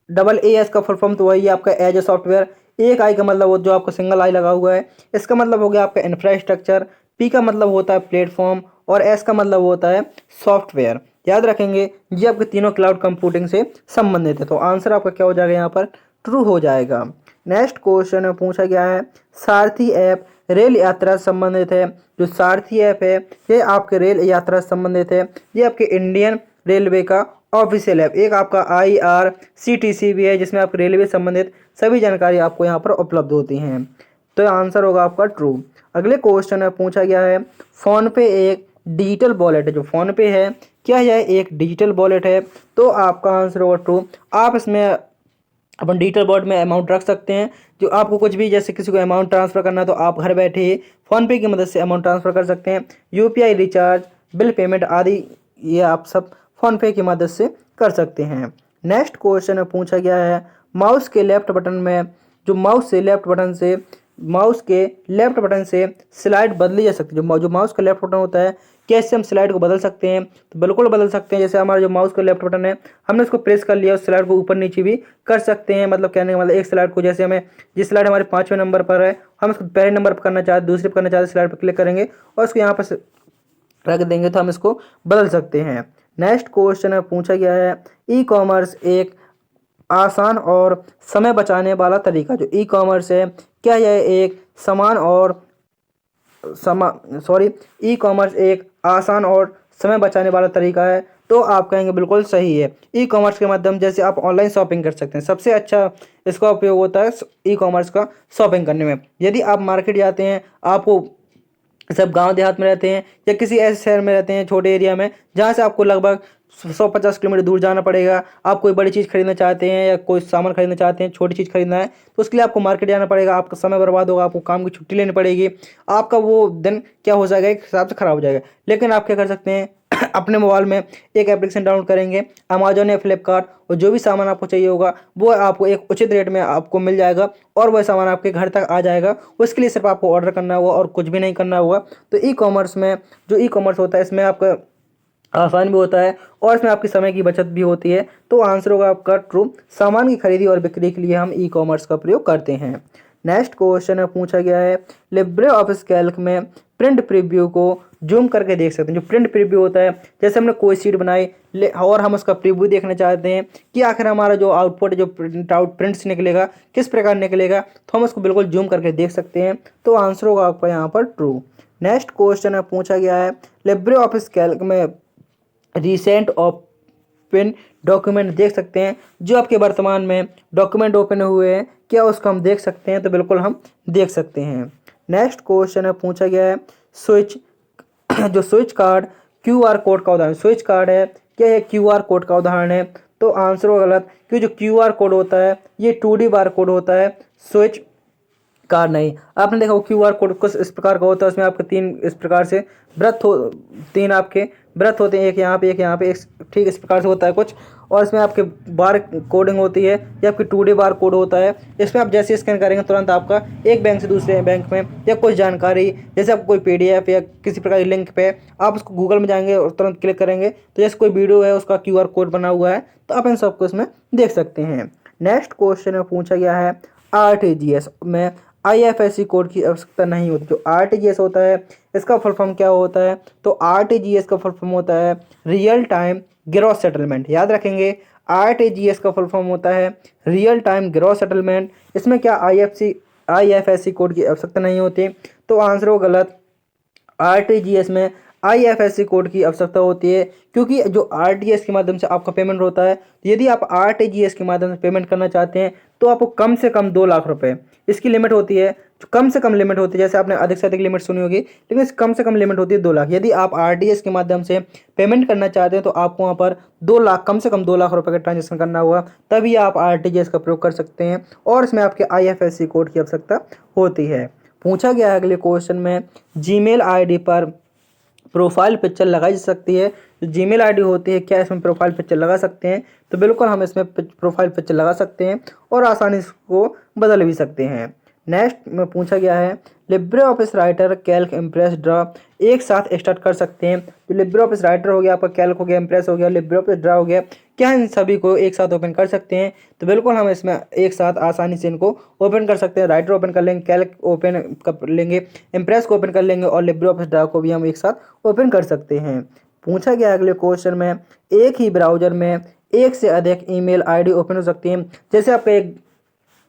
AAS का फुल फॉर्म तो वही है आपका एज ए सॉफ्टवेयर। एक आई का मतलब वो जो आपका सिंगल आई लगा हुआ है, इसका मतलब हो गया आपका इंफ्रास्ट्रक्चर, P का मतलब होता है प्लेटफॉर्म और S का मतलब होता है सॉफ्टवेयर। याद रखेंगे, ये आपके तीनों क्लाउड कंप्यूटिंग से संबंधित है, तो आंसर आपका क्या हो जाएगा यहाँ पर, ट्रू हो जाएगा। नेक्स्ट क्वेश्चन में पूछा गया है सारथी ऐप रेल यात्रा से संबंधित है। जो सारथी ऐप है ये आपके रेल यात्रा से संबंधित है, ये आपके इंडियन रेलवे का ऑफिशियल ऐप। एक आपका IRCTC भी है, जिसमें आप रेलवे संबंधित सभी जानकारी आपको यहाँ पर उपलब्ध होती हैं, तो आंसर होगा आपका ट्रू। अगले क्वेश्चन में पूछा गया है फ़ोनपे एक डिजिटल वॉलेट है। जो फ़ोनपे है, क्या यह एक डिजिटल वॉलेट है, तो आपका आंसर होगा ट्रू। आप इसमें अपन डिजिटल वॉलेट में अमाउंट रख सकते हैं। जो आपको कुछ भी, जैसे किसी को अमाउंट ट्रांसफ़र करना है, तो आप घर बैठे ही फ़ोनपे की मदद से अमाउंट ट्रांसफ़र कर सकते हैं। UPI रिचार्ज, बिल पेमेंट आदि ये आप सब फ़ोनपे की मदद से कर सकते हैं। नेक्स्ट क्वेश्चन में पूछा गया है माउस के लेफ्ट बटन में, जो माउस के लेफ्ट बटन से स्लाइड बदली जा सकती है। जो माउस का लेफ्ट बटन होता है, क्या इससे हम स्लाइड को बदल सकते हैं, तो बिल्कुल बदल सकते हैं। जैसे हमारा जो माउस का लेफ्ट बटन है, हमने उसको प्रेस कर लिया, उस स्लाइड को ऊपर नीचे भी कर सकते हैं। मतलब कहने का मतलब, एक स्लाइड को, जैसे हमें जिस स्लाइड हमारे 5वें नंबर पर है, हम उसको पहले नंबर पर करना चाहते, दूसरे पर करना चाहते, स्लाइड पर क्लिक करेंगे और उसको यहाँ पर रख देंगे, तो हम इसको बदल सकते हैं। नेक्स्ट क्वेश्चन में पूछा गया है ई-कॉमर्स एक आसान और समय बचाने वाला तरीका। जो ई-कॉमर्स है, क्या यह एक ई-कॉमर्स एक आसान और समय बचाने वाला तरीका है, तो आप कहेंगे बिल्कुल सही है। ई-कॉमर्स के माध्यम जैसे आप ऑनलाइन शॉपिंग कर सकते हैं, सबसे अच्छा इसका उपयोग होता है ई-कॉमर्स का शॉपिंग करने में। यदि आप मार्केट जाते हैं, आपको सब गांव देहात में रहते हैं या किसी ऐसे शहर में रहते हैं, छोटे एरिया में, जहां से आपको लगभग 150 किलोमीटर दूर जाना पड़ेगा, आप कोई बड़ी चीज़ खरीदना चाहते हैं या कोई सामान खरीदना चाहते हैं, छोटी चीज़ खरीदना है, तो उसके लिए आपको मार्केट जाना पड़ेगा, आपका समय बर्बाद होगा, आपको काम की छुट्टी लेनी पड़ेगी, आपका वो दिन क्या हो जाएगा, एक हिसाब से ख़राब हो जाएगा। लेकिन आप क्या कर सकते हैं अपने मोबाइल में एक एप्लीकेशन डाउनलोड करेंगे, अमेजोन या फ्लिपकार्ट, और जो भी सामान आपको चाहिए होगा वो आपको एक उचित रेट में आपको मिल जाएगा और वह सामान आपके घर तक आ जाएगा। उसके लिए सिर्फ आपको ऑर्डर करना होगा और कुछ भी नहीं करना होगा। तो ई-कॉमर्स में, जो ई-कॉमर्स होता है, इसमें आपका आसान भी होता है और इसमें आपकी समय की बचत भी होती है, तो आंसर होगा आपका ट्रू। सामान की खरीदी और बिक्री के लिए हम ई-कॉमर्स का प्रयोग करते हैं। नेक्स्ट क्वेश्चन में पूछा गया है लिब्रे ऑफिस कैल्क में प्रिंट प्रीव्यू को जूम करके देख सकते हैं। जो प्रिंट प्रीव्यू होता है, जैसे हमने कोई शीट बनाई और हम उसका प्रीव्यू देखना चाहते हैं कि आखिर हमारा जो आउटपुट, जो प्रिंट्स निकलेगा, किस प्रकार निकलेगा, तो हम उसको बिल्कुल जूम करके देख सकते हैं, तो आंसर होगा आपका यहाँ पर ट्रू। नेक्स्ट क्वेश्चन में पूछा गया है लिब्रे ऑफिस कैल्क में रिसेंट ओपन डॉक्यूमेंट देख सकते हैं। जो आपके वर्तमान में डॉक्यूमेंट ओपन हुए हैं, क्या उसको हम देख सकते हैं, तो बिल्कुल हम देख सकते हैं। नेक्स्ट क्वेश्चन में पूछा गया है स्विच कार्ड QR कोड का उदाहरण। स्विच कार्ड है, क्या यह QR कोड का उदाहरण है, तो आंसर होगा गलत, क्योंकि जो QR कोड होता है ये 2D बार कोड होता है, स्विच कार्ड नहीं। आपने देखा वो QR कोड कुछ इस प्रकार का होता है, उसमें आपके 3 इस प्रकार से तीन आपके वृत्त होते हैं, एक यहाँ पे, एक यहाँ पे, ठीक इस प्रकार से होता है कुछ, और इसमें आपके बार कोडिंग होती है, ये आपकी 2D बार कोड होता है। इसमें आप जैसे स्कैन करेंगे तुरंत आपका एक बैंक से दूसरे बैंक में या कुछ जानकारी, जैसे आपको कोई PDF या किसी प्रकार की लिंक पे आप उसको गूगल में जाएंगे और तुरंत क्लिक करेंगे, तो जैसे कोई वीडियो है उसका QR कोड बना हुआ है, तो आप इन सबको इसमें देख सकते हैं। नेक्स्ट क्वेश्चन में पूछा गया है RTGS में IFSC कोड की आवश्यकता नहीं होती। जो RTGS होता है इसका फुल फॉर्म क्या होता है, तो RTGS का फुल फॉर्म होता है रियल टाइम ग्रॉस सेटलमेंट। याद रखेंगे RTGS का फुल फॉर्म होता है रियल टाइम ग्रॉस सेटलमेंट। इसमें क्या IFSC कोड की आवश्यकता नहीं होती, तो आंसर हो गलत। RTGS में IFSC कोड की आवश्यकता होती है, क्योंकि जो RTGS के माध्यम से आपका पेमेंट होता है, यदि आप RTGS के माध्यम से पेमेंट करना चाहते हैं तो आपको कम से कम 2 लाख रुपए इसकी लिमिट होती है। जो कम से कम लिमिट होती है, जैसे आपने अधिक से अधिक लिमिट सुनी होगी, लेकिन इस कम से कम लिमिट होती है 2 लाख। यदि आप RTGS के माध्यम से पेमेंट करना चाहते हैं तो आपको वहाँ पर 2 लाख, कम से कम 2 लाख रुपए का ट्रांजेक्शन करना होगा, तभी आप RTGS का प्रयोग कर सकते हैं और इसमें आपके IFSC कोड की आवश्यकता होती है। पूछा गया है अगले क्वेश्चन में, जीमेल आईडी पर प्रोफाइल पिक्चर लगाई जा सकती है। जो जीमेल आईडी होती है, क्या इसमें प्रोफाइल पिक्चर लगा सकते हैं? तो बिल्कुल हम इसमें प्रोफाइल पिक्चर लगा सकते हैं और आसानी से इसको बदल भी सकते हैं। नेक्स्ट में पूछा गया है, Libre office writer, Calc, impress, draw एक साथ स्टार्ट कर सकते हैं। तो लिब्रे ऑफिस राइटर हो गया, आपका कैल्क हो गया, इम्प्रेस हो गया, लिब्रे ऑफिस ड्रा हो गया, क्या इन सभी को एक साथ ओपन कर सकते हैं? तो बिल्कुल हम इसमें एक साथ आसानी से इनको ओपन कर सकते हैं। राइटर ओपन कर लेंगे, कैल्क ओपन कर लेंगे, इम्प्रेस को ओपन कर लेंगे और लिब्रे ऑफिस ड्रा को भी हम एक साथ ओपन कर सकते हैं। पूछा गया अगले क्वेश्चन में, एक ही ब्राउजर में एक से अधिक ईमेल आईडी ओपन हो सकती है। जैसे आपका एक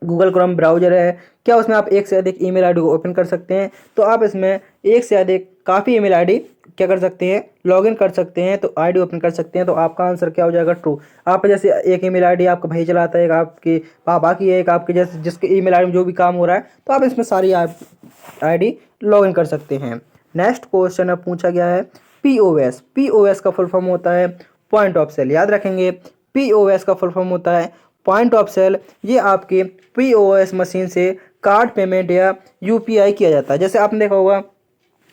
गूगल क्रोम ब्राउजर है, क्या उसमें आप एक से अधिक ईमेल आईडी को ओपन कर सकते हैं? तो आप इसमें एक से अधिक काफ़ी ईमेल आईडी क्या कर सकते हैं, लॉगिन कर सकते हैं, तो आईडी ओपन कर सकते हैं। तो आपका आंसर क्या हो जाएगा? ट्रू। आप जैसे एक ईमेल आईडी आपका भाई चलाता है, एक आपके पापा की है, एक आपके जैसे जिसके ईमेल आईडी में जो भी काम हो रहा है, तो आप इसमें सारी आईडी लॉगिन कर सकते हैं। नेक्स्ट क्वेश्चन अब पूछा गया है, POS का फुल फॉर्म होता है पॉइंट ऑफ सेल। याद रखेंगे, POS का फुल फॉर्म होता है पॉइंट ऑफ सेल। ये आपके POS मशीन से कार्ड पेमेंट या UPI किया जाता है। जैसे आपने देखा होगा,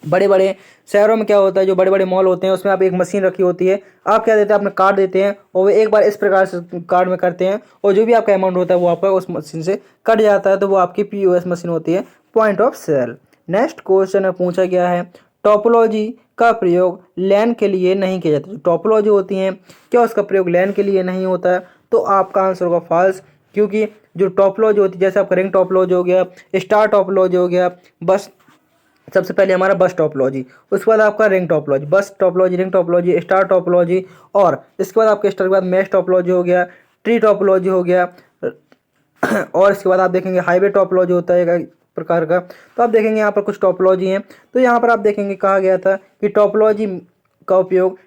बड़े बड़े शहरों में क्या होता है, जो बड़े बड़े मॉल होते हैं उसमें आप एक मशीन रखी होती है, आप क्या देते हैं, अपने कार्ड देते हैं और वो एक बार इस प्रकार से कार्ड में करते हैं और जो भी आपका अमाउंट होता है वो आपका उस मशीन से कट जाता है, तो वो आपकी POS मशीन होती है, point of sale. Next question में पूछा गया है, टोपोलॉजी का प्रयोग लैन के लिए नहीं किया जाता। जो टोपोलॉजी होती हैं, क्या उसका प्रयोग लैन के लिए नहीं होता है? तो आपका आंसर होगा फॉल्स, क्योंकि जो टोपोलॉजी होती है, जैसे आपका रिंग टोपोलॉजी हो गया, स्टार टोपोलॉजी हो गया, बस सबसे पहले हमारा बस टोपोलॉजी, उसके बाद आपका रिंग टोपोलॉजी, बस topology, ring topology, star topology, और इसके बाद आपके स्टार के बाद मैश टोपोलॉजी हो गया, ट्री टोपोलॉजी हो गया, और इसके बाद आप देखेंगे हाईवे टोपोलॉजी होता है एक प्रकार का। तो आप देखेंगे यहाँ पर कुछ टोपोलॉजी हैं। तो यहाँ पर आप देखेंगे कहा गया था कि टोपोलॉजी का उपयोग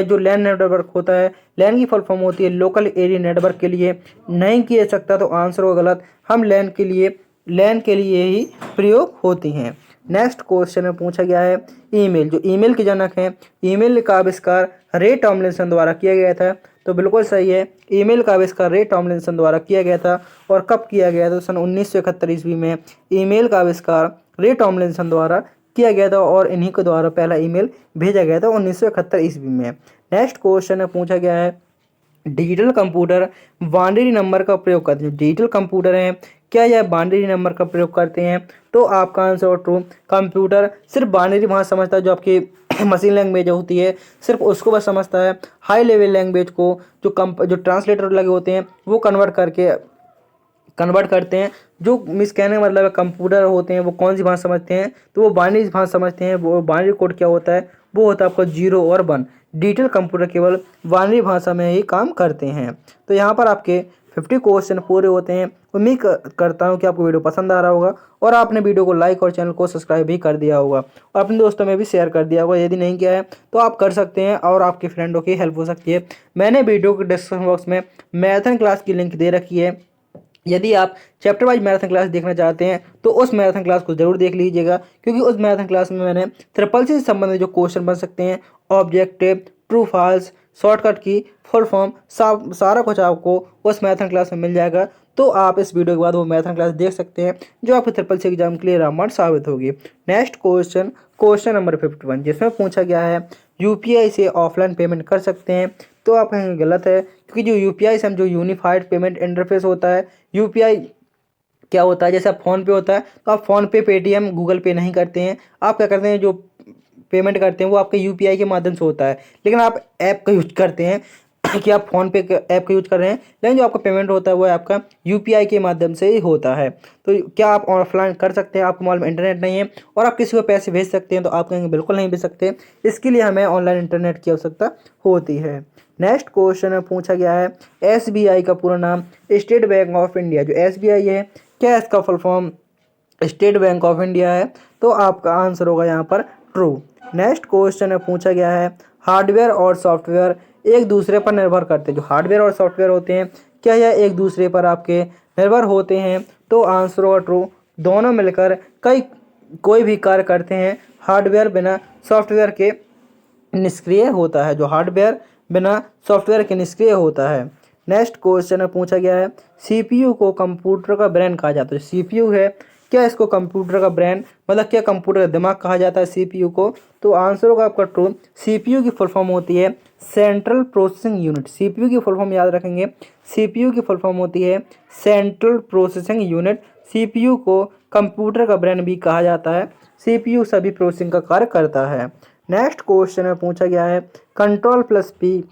जो लैन नेटवर्क होता है, लैन की फुल फॉर्म होती है लोकल एरिया नेटवर्क के लिए नहीं किया जा सकता। तो आंसर हो गलत, हम लैन के लिए ही प्रयोग होती हैं। नेक्स्ट क्वेश्चन में पूछा गया है, ईमेल, जो ईमेल के जनक हैं, ईमेल का आविष्कार रे टॉमलिंसन द्वारा किया गया था। तो बिल्कुल सही है, ईमेल का आविष्कार रे टॉमलिंसन द्वारा किया गया था। और कब किया गया था? सन 1971 ईस्वी में ईमेल का आविष्कार रे टॉमलिंसन द्वारा किया गया था और इन्हीं के द्वारा पहला ईमेल भेजा गया था 1971 ईस्वी में। नेक्स्ट क्वेश्चन में पूछा गया है, डिजिटल कंप्यूटर बाइनरी नंबर का प्रयोग करते हैं। डिजिटल कंप्यूटर हैं, क्या यह बाइनरी नंबर का प्रयोग करते हैं? तो आपका आंसर और ट्रू। कंप्यूटर सिर्फ बाइनरी भाषा समझता है, जो आपकी मशीन लैंग्वेज होती है सिर्फ उसको बस समझता है। हाई लेवल लैंग्वेज को जो ट्रांसलेटर लगे होते हैं वो कन्वर्ट करते हैं। जो मिस कहने का मतलब है, कंप्यूटर होते हैं वो कौन सी भाषा समझते हैं? तो वो बाइनरी भाषा समझते हैं। वो बाइनरी कोड क्या होता है? वो होता है आपका 0 और 1। डिजिटल कंप्यूटर केवल बाइनरी भाषा में ही काम करते हैं। तो यहाँ पर आपके 50 क्वेश्चन पूरे होते हैं। उम्मीद करता हूँ कि आपको वीडियो पसंद आ रहा होगा और आपने वीडियो को लाइक और चैनल को सब्सक्राइब भी कर दिया होगा और अपने दोस्तों में भी शेयर कर दिया होगा। यदि नहीं किया है तो आप कर सकते हैं और आपके फ्रेंडों की हेल्प हो सकती है। मैंने वीडियो के डिस्क्रिप्शन बॉक्स में मैराथन क्लास की लिंक दे रखी है। यदि आप चैप्टर वाइज मैराथन क्लास देखना चाहते हैं तो उस मैराथन क्लास को जरूर देख लीजिएगा, क्योंकि उस मैराथन क्लास में मैंने ट्रिपल सी से संबंधित जो क्वेश्चन बन सकते हैं, ऑब्जेक्टिव, ट्रू फॉल्स, शॉर्टकट की, फुल फॉर्म, सारा कुछ आपको उस मैराथन क्लास में मिल जाएगा। तो आप इस वीडियो के बाद वो मैराथन क्लास देख सकते हैं, जो आपके ट्रिपल सी एग्जाम के लिए रामबाण साबित होगी। नेक्स्ट क्वेश्चन नंबर 51, जिसमें पूछा गया है, UPI से ऑफलाइन पेमेंट कर सकते हैं? तो आप कहेंगे गलत है, क्योंकि जो UPI से हम जो यूनिफाइड पेमेंट इंटरफेस होता है, UPI क्या होता है? जैसे आप फ़ोन पे होता है तो आप फ़ोन पे, पेटीएम, गूगल पे नहीं करते हैं। आप क्या करते हैं, जो पेमेंट करते हैं वो आपके UPI के माध्यम से होता है, लेकिन आप ऐप का यूज करते हैं कि आप फ़ोन पे ऐप का यूज कर रहे हैं, लेकिन जो आपका पेमेंट होता है वो आपका यूपीआई के माध्यम से ही होता है। तो क्या आप ऑफलाइन कर सकते हैं? आपके मोबाइल में इंटरनेट नहीं है और आप किसी को पैसे भेज सकते हैं? तो आप कहेंगे बिल्कुल नहीं भेज सकते। इसके लिए हमें ऑनलाइन इंटरनेट की आवश्यकता होती है। नेक्स्ट क्वेश्चन में पूछा गया है, एसबीआई का पूरा नाम स्टेट बैंक ऑफ इंडिया। जो एसबीआई है, क्या इसका full form state bank of India है? तो आपका आंसर होगा यहाँ पर ट्रू। नेक्स्ट क्वेश्चन में पूछा गया है, हार्डवेयर और सॉफ्टवेयर एक दूसरे पर निर्भर करते हैं। जो हार्डवेयर और सॉफ्टवेयर होते हैं, क्या यह एक दूसरे पर आपके निर्भर होते हैं? तो आंसर होगा ट्रू। दोनों मिलकर कोई भी कार्य करते हैं। हार्डवेयर बिना सॉफ्टवेयर के निष्क्रिय होता है। जो हार्डवेयर बिना सॉफ्टवेयर के निष्क्रिय होता है। नेक्स्ट क्वेश्चन में पूछा गया है, सीपीयू को कंप्यूटर का ब्रेन कहा जाता है। सीपीयू है, क्या इसको कंप्यूटर का ब्रेन मतलब क्या कंप्यूटर का दिमाग कहा जाता है सीपीयू को? तो आंसर होगा आपका ट्रू। सीपीयू की फुल फॉर्म होती है सेंट्रल प्रोसेसिंग यूनिट। सीपीयू की फुल फॉर्म याद रखेंगे, सीपीयू की फुल फॉर्म होती है सेंट्रल प्रोसेसिंग यूनिट। सीपीयू को कंप्यूटर का ब्रेन भी कहा जाता है। सीपीयू सभी प्रोसेसिंग का कार्य करता है। नेक्स्ट क्वेश्चन में पूछा गया है, कंट्रोल प्लस पी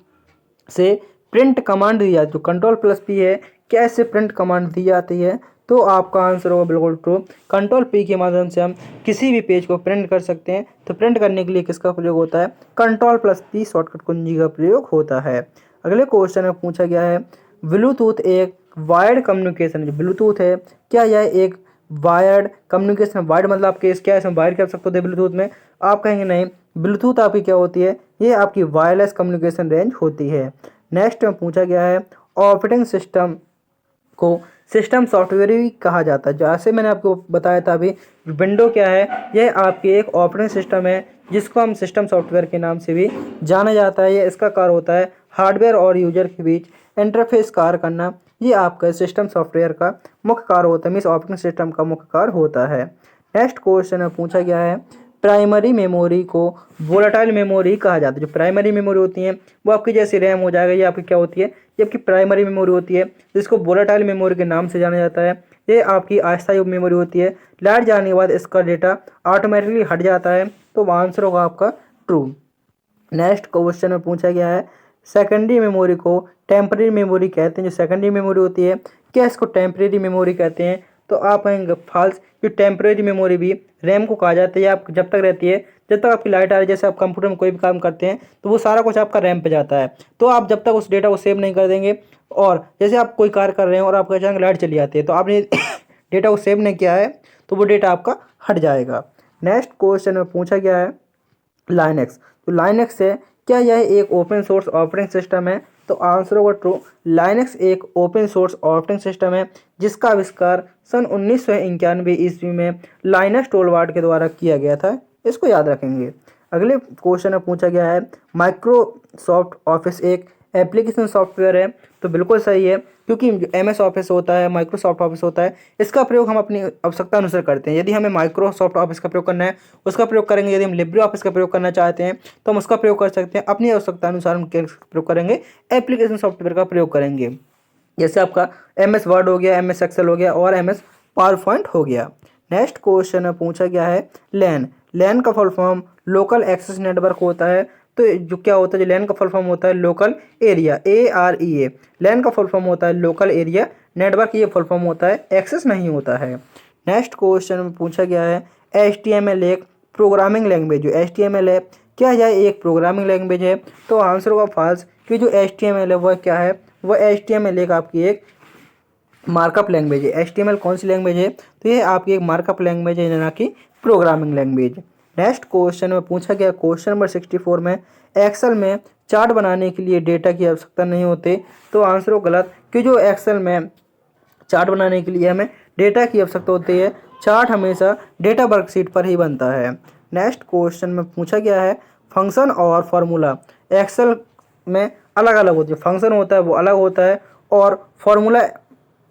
से प्रिंट कमांड दी जाती है। जो कंट्रोल प्लस पी है, क्या इससे प्रिंट कमांड दी जाती है? तो आपका आंसर होगा बिल्कुल ट्रू। कंट्रोल पी के माध्यम से हम किसी भी पेज को प्रिंट कर सकते हैं। तो प्रिंट करने के लिए किसका प्रयोग होता है? कंट्रोल प्लस पी शॉर्टकट कुंजी का प्रयोग होता है। अगले क्वेश्चन में पूछा गया है, ब्लूटूथ एक वायर्ड कम्युनिकेशन है। जो ब्लूटूथ है, क्या यह एक वायर्ड कम्युनिकेशन? वायर्ड मतलब आपके क्या इसमें वायर कर सकते होते हैं ब्लूटूथ में? आप कहेंगे नहीं, ब्लूटूथ आपकी क्या होती है? ये आपकी वायरलेस कम्युनिकेशन रेंज होती है। नेक्स्ट में पूछा गया है, ऑपरेटिंग सिस्टम को सिस्टम सॉफ्टवेयर भी कहा जाता है। जैसे मैंने आपको बताया था अभी, विंडो क्या है? यह आपकी एक ऑपरेटिंग सिस्टम है जिसको हम सिस्टम सॉफ्टवेयर के नाम से भी जाना जाता है। ये इसका कार्य होता है हार्डवेयर और यूजर के बीच इंटरफेस कार्य करना। ये आपका सिस्टम सॉफ्टवेयर का मुख्य कार्य होता है, मीन्स ऑपरेटिंग सिस्टम का मुख्य कार्य होता है। नेक्स्ट क्वेश्चन में पूछा गया है, प्राइमरी मेमोरी को वोलेटाइल मेमोरी कहा जाता है। जो प्राइमरी मेमोरी होती है वो आपकी जैसे रैम हो जाएगा, ये आपकी क्या होती है? ये आपकी प्राइमरी मेमोरी होती है, जिसको वोलेटाइल मेमोरी के नाम से जाना जाता है। ये आपकी अस्थायी मेमोरी होती है। लाइट जाने के बाद इसका डेटा ऑटोमेटिकली हट जाता है। तो आंसर होगा आपका ट्रू। नेक्स्ट क्वेश्चन में पूछा गया है, सेकेंडरी मेमोरी को टेम्परेरी मेमोरी कहते हैं। जो सेकेंडरी मेमोरी होती है, क्या इसको टेम्परेरी मेमोरी कहते हैं? तो आप कहेंगे फॉल्स। जो टेम्परेरी मेमोरी भी रैम को कहा जाता है। आप जब तक रहती है, जब तक आपकी लाइट आ रही है, जैसे आप कंप्यूटर में कोई भी काम करते हैं तो वो सारा कुछ आपका रैम पे जाता है। तो आप जब तक उस डेटा को सेव नहीं कर देंगे, और जैसे आप कोई कार्य कर रहे हैं और आपका अचानक लाइट चली जाती है, तो आपने डेटा को सेव नहीं किया है, तो वो डेटा आपका हट जाएगा। नेक्स्ट क्वेश्चन में पूछा गया है, लाइनक्स। तो लाइनक्स है, क्या यह एक ओपन सोर्स ऑपरेटिंग सिस्टम है? तो आंसर होगा ट्रू। लाइनक्स एक ओपन सोर्स ऑपरेटिंग सिस्टम है जिसका आविष्कार सन 1991 ईस्वी में लाइनस टोरवाल्ड्स के द्वारा किया गया था। इसको याद रखेंगे। अगले क्वेश्चन में पूछा गया है, माइक्रोसॉफ्ट ऑफिस एक एप्लीकेशन सॉफ्टवेयर है। तो बिल्कुल सही है, क्योंकि जो MS ऑफिस होता है, माइक्रोसॉफ्ट ऑफिस होता है, इसका प्रयोग हम अपनी आवश्यकता अनुसार करते हैं। यदि हमें माइक्रोसॉफ्ट ऑफिस का प्रयोग करना है, उसका प्रयोग करेंगे। यदि हम लिब्रे ऑफिस का प्रयोग करना चाहते हैं तो हम उसका प्रयोग कर सकते हैं। अपनी आवश्यकता अनुसार हम प्रयोग करेंगे, एप्लीकेशन सॉफ्टवेयर का प्रयोग करेंगे। जैसे आपका MS वर्ड हो गया, MS एक्सेल हो गया और MS पावर पॉइंट हो गया। नेक्स्ट क्वेश्चन में पूछा गया है, लैन। लैन का full form local access network होता है। तो जो क्या होता है, जो लैन का फुल फॉर्म होता है लोकल एरिया, AREA। लैन का फुल फॉर्म होता है लोकल एरिया नेटवर्क, ये फुल फॉर्म होता है, एक्सेस नहीं होता है। नेक्स्ट क्वेश्चन में पूछा गया है, HTML एक प्रोग्रामिंग लैंग्वेज। जो HTML है, क्या यह एक प्रोग्रामिंग लैंग्वेज है? तो आंसर होगा फॉल्स, कि जो HTML है वह क्या है? वह HTML एक आपकी एक मार्कअप लैंग्वेज है। HTML कौन सी लैंग्वेज है? तो ये आपकी एक मार्कअप लैंग्वेज है, ना कि प्रोग्रामिंग लैंग्वेज। नेक्स्ट क्वेश्चन में पूछा गया, क्वेश्चन नंबर 64 में, एक्सेल में चार्ट बनाने के लिए डेटा की आवश्यकता नहीं होती। तो आंसर हो गलत, कि जो एक्सेल में चार्ट बनाने के लिए हमें डेटा की आवश्यकता होती है। चार्ट हमेशा डेटा वर्कशीट पर ही बनता है। नेक्स्ट क्वेश्चन में पूछा गया है, फंक्शन और फार्मूला एक्सेल में अलग अलग होती है। फंक्शन होता है वो अलग होता है, और फार्मूला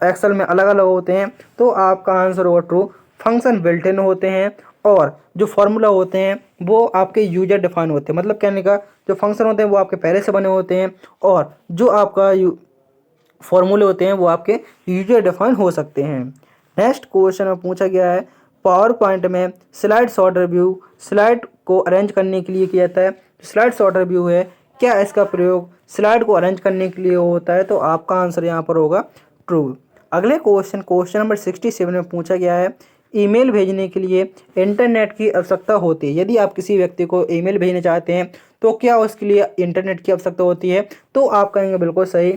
एक्सेल में अलग अलग होते हैं। तो आपका आंसर होगा ट्रू। फंक्शन बिल्ट इन होते हैं और जो फार्मूला होते हैं वो आपके यूजर डिफाइन होते हैं। मतलब कहने का, जो फंक्शन होते हैं वो आपके पहले से बने होते हैं, और जो आपका फॉर्मूले होते हैं वो आपके यूजर डिफाइन हो सकते हैं। नेक्स्ट क्वेश्चन में पूछा गया है, पावर पॉइंट में स्लाइड शॉर्ट रिव्यू स्लाइड को अरेंज करने के लिए किया जाता है। स्लाइड शॉर्ट रिव्यू है, क्या इसका प्रयोग स्लाइड को अरेंज करने के लिए होता है? तो आपका आंसर यहाँ पर होगा ट्रू। अगले क्वेश्चन नंबर 67 में पूछा गया है, ईमेल भेजने के लिए इंटरनेट की आवश्यकता होती है। यदि आप किसी व्यक्ति को ईमेल भेजना चाहते हैं तो क्या उसके लिए इंटरनेट की आवश्यकता होती है? तो आप कहेंगे बिल्कुल सही,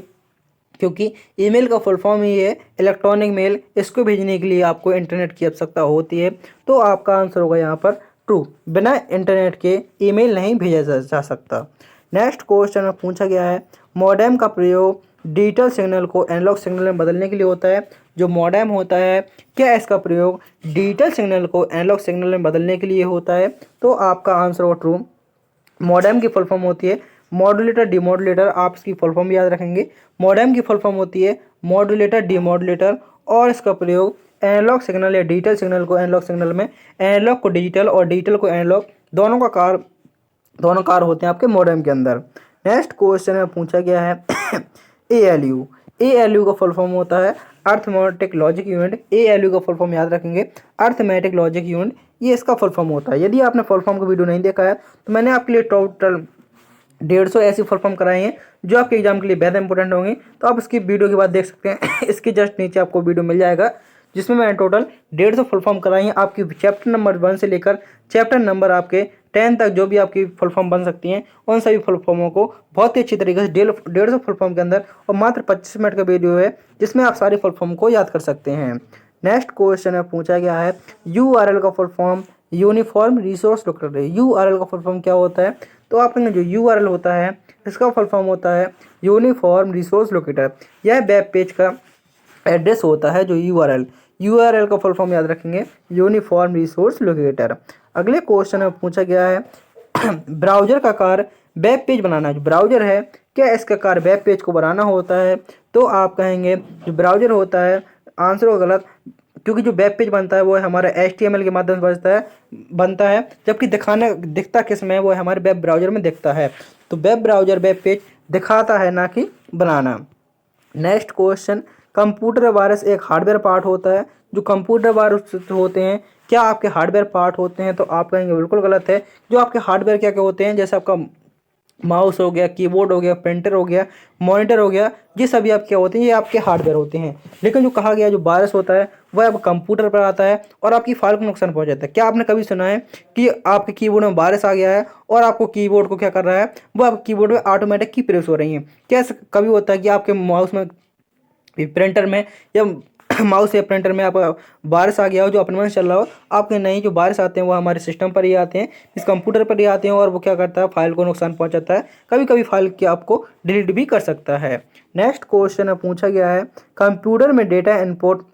क्योंकि ईमेल का फुल फॉर्म ही है इलेक्ट्रॉनिक मेल। इसको भेजने के लिए आपको इंटरनेट की आवश्यकता होती है। तो आपका आंसर होगा यहाँ पर ट्रू, बिना इंटरनेट के ईमेल नहीं भेजा जा सकता। नेक्स्ट क्वेश्चन में पूछा गया है, मॉडेम का प्रयोग डिजिटल सिग्नल को एनालॉग सिग्नल में बदलने के लिए होता है। जो मॉडेम होता है, क्या इसका प्रयोग डिजिटल सिग्नल को एनालॉग सिग्नल में बदलने के लिए होता है? तो आपका आंसर होगा ट्रू। मॉडेम की फुल फॉर्म होती है मॉड्यूलेटर डिमॉड्यूलेटर। आप इसकी फुल फॉर्म भी याद रखेंगे। मॉडेम की फुल फॉर्म होती है मॉड्यूलेटर डिमॉड्यूलेटर, और इसका प्रयोग एनालॉग सिग्नल या डिजिटल सिग्नल को एनालॉग सिग्नल में, एनालॉग को डिजिटल और डिजिटल को एनालॉग, दोनों कार होते हैं आपके मॉडेम के अंदर। नेक्स्ट क्वेश्चन में पूछा गया है ALU। ALU का फुल फॉर्म होता है अर्थमेटिक लॉजिक यूनिट। ALU का फुल फॉर्म याद रखेंगे, अर्थमेटिक लॉजिक यूनिट, ये इसका फुल फॉर्म होता है। यदि आपने फुल फॉर्म का वीडियो नहीं देखा है तो मैंने आपके लिए टोटल 150 ऐसी फुल फॉर्म कराई हैं जो आपके एग्जाम के लिए बेहद इंपॉर्टेंट होंगी। तो आप इसकी वीडियो के बाद देख सकते हैं। इसके जस्ट नीचे आपको वीडियो मिल जाएगा जिसमें मैंने टोटल 150 फुल फॉर्म कराई हैं। आपकी चैप्टर नंबर 1 से लेकर चैप्टर नंबर आपके 10 तक जो भी आपकी फुल फॉर्म बन सकती हैं, उन सभी फुल फॉर्मों को बहुत ही अच्छी तरीके से 150 फुल फॉर्म के अंदर और मात्र 25 मिनट का वीडियो है जिसमें आप सारी फुल फॉर्म को याद कर सकते हैं। नेक्स्ट क्वेश्चन में पूछा गया है, URL का full form uniform resource locator. URL का फुल फॉर्म क्या होता है? तो आप कहेंगे जो URL होता है इसका फुल फॉर्म होता है यूनिफॉर्म रिसोर्स लोकेटर। यह वेब पेज का एड्रेस होता है। जो URL का फुल फॉर्म याद रखेंगे, यूनिफॉर्म रिसोर्स लोकेटर। अगले क्वेश्चन में पूछा गया है, ब्राउजर का कार्य वेब पेज बनाना। जो ब्राउजर है, क्या इसका कार्य वेब पेज को बनाना होता है? तो आप कहेंगे जो ब्राउजर होता है, आंसर होगा गलत, क्योंकि जो वेब पेज बनता है वो हमारा HTML के माध्यम से बनता है, जबकि दिखता किस में है, वो हमारे वेब ब्राउजर में दिखता है। तो वेब ब्राउजर वेब पेज दिखाता है, ना कि बनाना। नेक्स्ट क्वेश्चन, कंप्यूटर वायरस एक हार्डवेयर पार्ट होता है। जो कंप्यूटर वायरस होते हैं, क्या आपके हार्डवेयर पार्ट होते हैं? तो आप कहेंगे बिल्कुल गलत है। जो आपके हार्डवेयर क्या क्या होते हैं, जैसे आपका माउस हो गया, कीबोर्ड हो गया, प्रिंटर हो गया, मॉनिटर हो गया, ये सभी आप क्या होते हैं, ये आपके हार्डवेयर होते हैं। लेकिन जो कहा गया जो वायरस होता है वह अब कंप्यूटर पर आता है और आपकी फाइल को नुकसान पहुंचाता है। क्या आपने कभी सुना है कि आपके कीबोर्ड में वायरस आ गया है और आपको कीबोर्ड को क्या कर रहा है, वो आपके कीबोर्ड में ऑटोमेटिक की प्रेस हो रही है? क्या ऐसा कभी होता है कि आपके माउस में, प्रिंटर में या माउस या प्रिंटर में आपका वायरस आ गया हो जो अपने मन से चल रहा हो? आपके नहीं, जो वायरस आते हैं वो हमारे सिस्टम पर ही आते हैं, इस कंप्यूटर पर ही आते हैं, और वो क्या करता है, फाइल को नुकसान पहुंचाता है। कभी कभी फाइल की आपको डिलीट भी कर सकता है। नेक्स्ट क्वेश्चन में पूछा गया है, कंप्यूटर में डेटा इनपुट